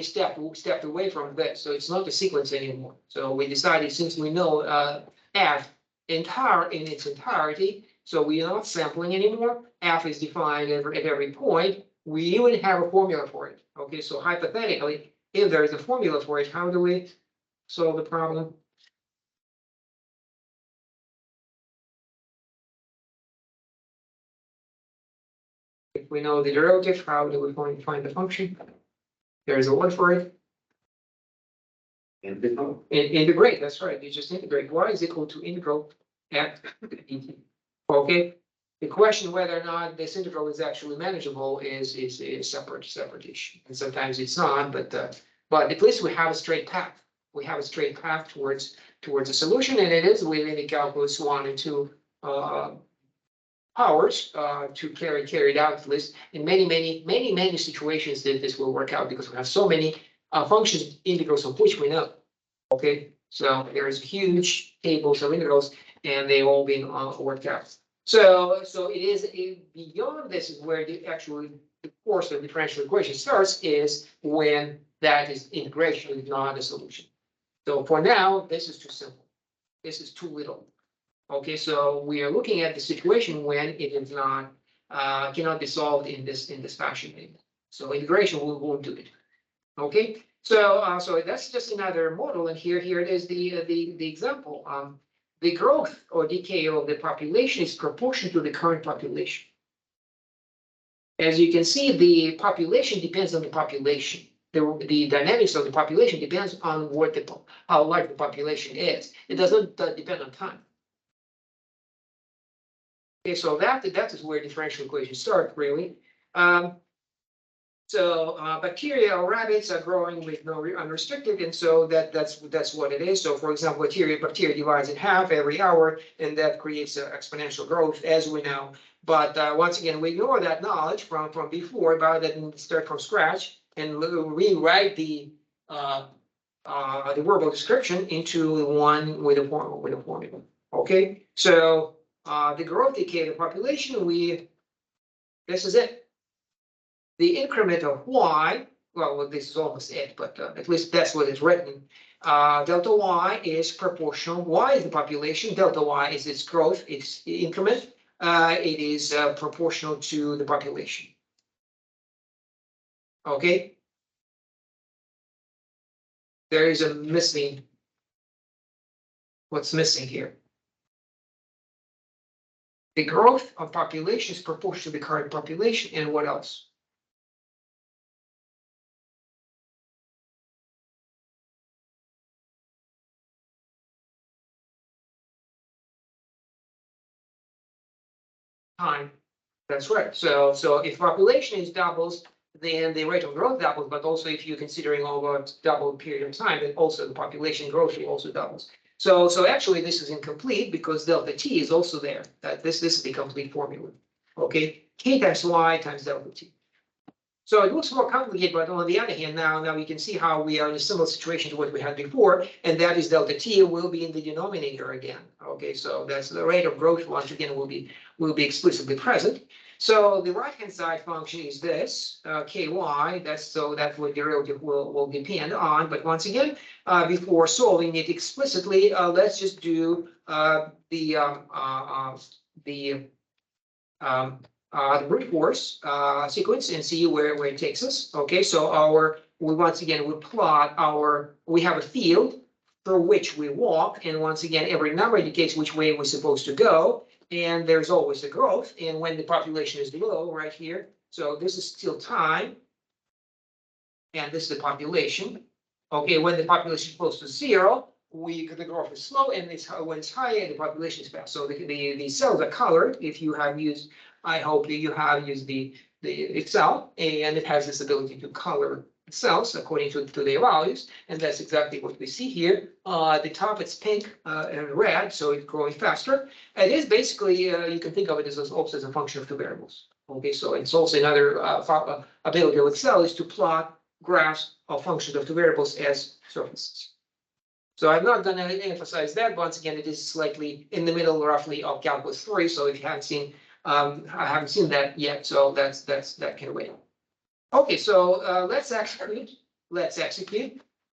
stepped away from this. So it's not a sequence anymore. So we decided, since we know f in its entirety, so we are not sampling anymore. F is defined at every point. We even have a formula for it. Okay, so hypothetically, if there is a formula for it, how do we solve the problem? If we know the derivative, how do we find the function? There is a word for it. Integrate, that's right. You just integrate. Y is equal to integral f dt. Okay. The question whether or not this integral is actually manageable is a separate issue. And sometimes it's not, but at least we have a straight path. We have a straight path towards a solution, and it is within the calculus 1 and 2 powers to carry it out. At least in many situations that this will work out, because we have so many functions integrals of which we know. Okay, So there's huge tables of integrals and they've all been worked out. So it is beyond this is where the actually the course of differential equation starts is when that is integration is not a solution. So for now, this is too simple. This is too little. Okay, so we are looking at the situation when it is not cannot be solved in this fashion anymore. So integration won't do it. Okay, so that's just another model, and here it is the example. The growth or decay of the population is proportional to the current population. As you can see, the population depends on the population. The dynamics of the population depends on how large the population is. It doesn't depend on time. Okay, so that is where differential equations start, really. Bacteria or rabbits are growing with no unrestricted, and so that's what it is. So for example, bacteria divides in half every hour, and that creates exponential growth, as we know. But once again, we ignore that knowledge from before about that and start from scratch and rewrite the verbal description into one with a formula. Okay, so the growth decay of the population, this is it. The increment of y, well, this is almost it, but at least that's what is written. Delta y is proportional. Y is the population. Delta y is its growth, its increment. It is proportional to the population. Okay. There is a missing. What's missing here? The growth of population is proportional to the current population, and what else? Time. That's right. So if population is doubles, then the rate of growth doubles, but also if you're considering over a double period of time, then also the population growth rate also doubles. So actually this is incomplete because delta t is also there. This is the complete formula. Okay, k times y times delta t. So it looks more complicated, but on the other hand, now we can see how we are in a similar situation to what we had before, and that is delta t will be in the denominator again. Okay, so that's the rate of growth once again will be explicitly present. So the right-hand side function is this ky. That's what derivative will depend on. But once again, before solving it explicitly, let's just do the brute force sequence and see where it takes us. Okay, so once again we plot we have a field through which we walk, and once again every number indicates which way we're supposed to go, and there's always a growth. And when the population is low, right here, so this is still time, and this is the population. Okay, when the population is close to zero, the growth is slow, and when it's higher, the population is fast. So the cells are colored. If you have used, I hope you have used the Excel, and it has this ability to color cells according to their values, and that's exactly what we see here. At the top it's pink and red, so it's growing faster. It is basically you can think of it as also as a function of two variables. Okay, so it's also another ability of Excel is to plot graphs of functions of two variables as surfaces. So I'm not going to emphasize that. Once again, it is slightly in the middle, roughly, of calculus 3. So if you haven't seen, I haven't seen that yet. So that can wait. Okay, so let's execute.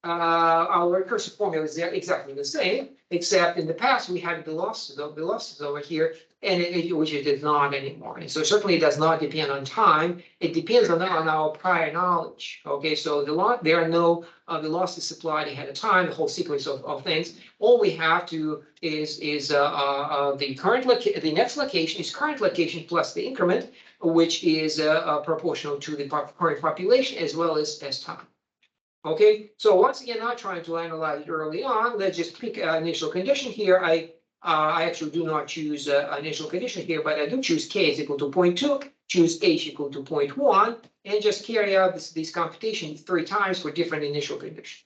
Our recursive formula is exactly the same, except in the past we had the losses over here, and which it did not anymore. And so certainly it does not depend on time. It depends on our prior knowledge. Okay, so there are no the losses supplied ahead of time, the whole sequence of things. All we have to is the next location is current location plus the increment, which is proportional to the current population as well as time. Okay, so once again, not trying to analyze it early on. Let's just pick an initial condition here. I actually do not choose an initial condition here, but I do choose k is equal to 0.2, choose h equal to 0.1, and just carry out these computations 3 times for different initial conditions.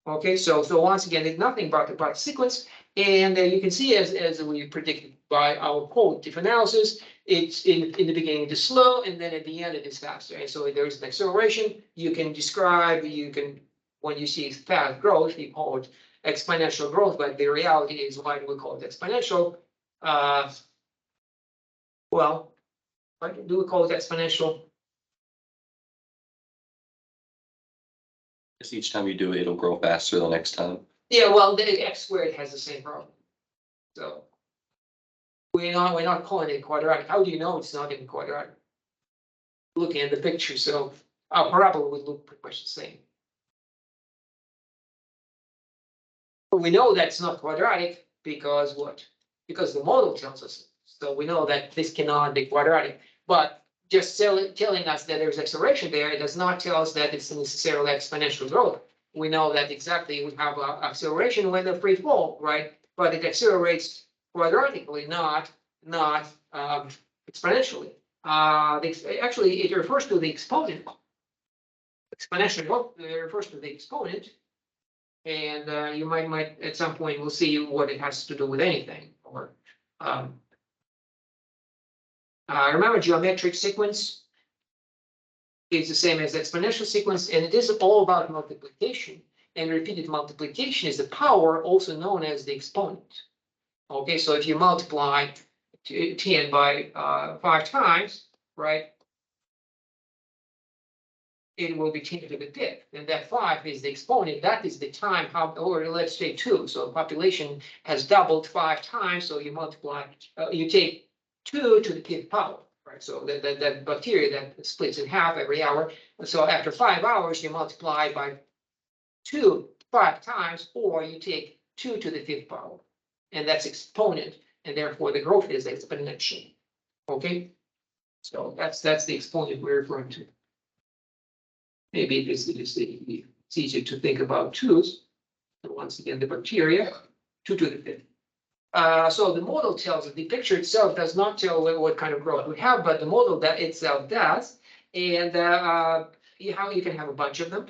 Okay, so once again, it's nothing but the sequence, and you can see as we predicted by our qualitative analysis, it's in the beginning it is slow, and then at the end it is faster. And so there is an acceleration. You can when you see fast growth, you call it exponential growth, but the reality is, why do we call it exponential? Well, why do we call it exponential? Just each time you do it, it'll grow faster the next time. Yeah, well, the x squared has the same problem. So we're not calling it quadratic. How do you know it's not even quadratic? Looking at the picture, so our parabola would look pretty much the same. But we know that's not quadratic because what? Because the model tells us. So we know that this cannot be quadratic, but just telling us that there's acceleration there, it does not tell us that it's necessarily exponential growth. We know that exactly we have a acceleration when the free fall, right? But it accelerates quadratically, not exponentially. Actually, it refers to the exponent. Exponential growth refers to the exponent. And you might at some point we'll see what it has to do with anything. Or remember, geometric sequence is the same as exponential sequence, and it is all about multiplication. And repeated multiplication is the power, also known as the exponent. Okay, so if you multiply 10 by 5 times, right? It will be 10 to the 5th, and that 5 is the exponent. That is the time how, or let's say 2. So population has doubled 5 times. So you multiply, you take 2 to the 5th power, right? So that bacteria that splits in half every hour. So after 5 hours, you multiply by 2 5 times, or you take 2 to the 5th power, and that's exponent, and therefore the growth is exponential. Okay, so that's the exponent we're referring to. Maybe it's easier to think about 2s. So once again, the bacteria, 2 to the 5th. So the model tells us, the picture itself does not tell what kind of growth we have, but the model that itself does. And how you can have a bunch of them.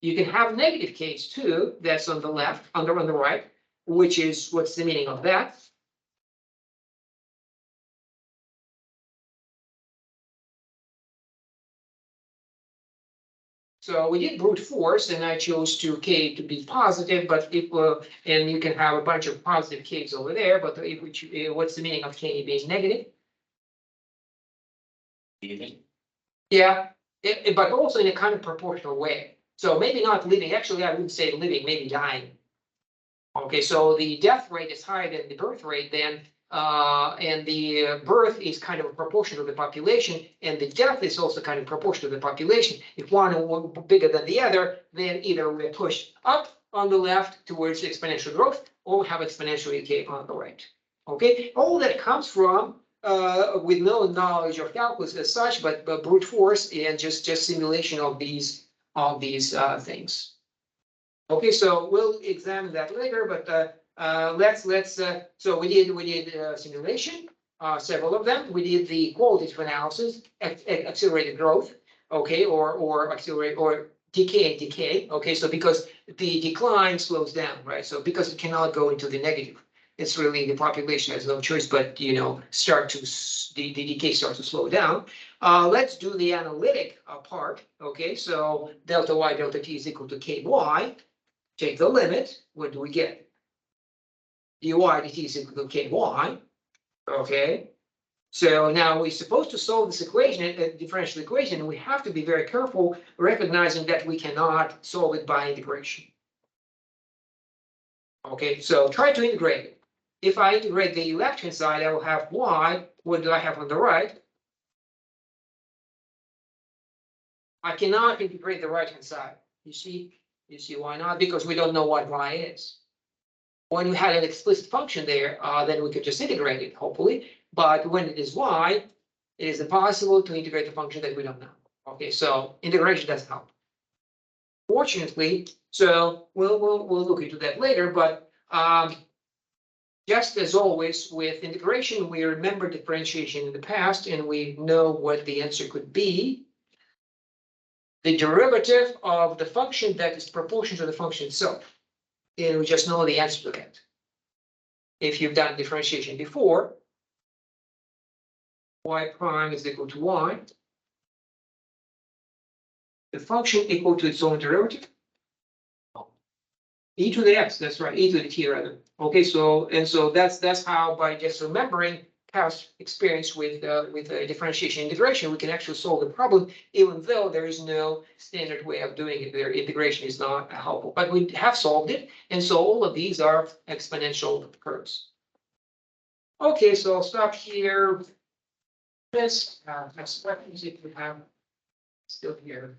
You can have negative case too, that's on the left, on the right, which is, what's the meaning of that? So we did brute force, and I chose k to be positive, but if and you can have a bunch of positive k's over there, but if we, what's the meaning of k being negative? Even. Yeah, but also in a kind of proportional way. So maybe not living, actually, I wouldn't say living, maybe dying. Okay, so the death rate is higher than the birth rate, then and the birth is kind of a proportion of the population, and the death is also kind of proportion to the population. If one is bigger than the other, then either we push up on the left towards exponential growth, or we have exponential decay on the right. Okay, all that comes from with no knowledge of calculus as such, but brute force and just simulation of these things. Okay, so we'll examine that later, but let's so we did simulation, several of them. We did the qualitative analysis, accelerated growth, okay, or accelerate or decay. Okay, so because the decline slows down, right? So because it cannot go into the negative, it's really the population has no choice but start to the decay starts to slow down. Let's do the analytic part. Okay, so delta y delta t is equal to ky. Take the limit. What do we get? dy dt is equal to ky. Okay. So now we're supposed to solve this equation, a differential equation, and we have to be very careful, recognizing that we cannot solve it by integration. Okay, so try to integrate it. If I integrate the left-hand side, I will have y. What do I have on the right? I cannot integrate the right-hand side. You see why not? Because we don't know what y is. When we had an explicit function there, then we could just integrate it, hopefully. But when it is y, it is impossible to integrate a function that we don't know. Okay, so integration doesn't help. Fortunately, so we'll look into that later. But just as always with integration, we remember differentiation in the past, and we know what the answer could be. The derivative of the function that is proportional to the function itself. And we just know the answer to that. If you've done differentiation before, y prime is equal to y. The function equal to its own derivative. E to the x, that's right, e to the t rather. Okay, so, and so that's how by just remembering past experience with differentiation and integration, we can actually solve the problem, even though there is no standard way of doing it. Their integration is not helpful, but we have solved it. And so all of these are exponential curves. Okay, so I'll stop here. This, next questions if you have still here.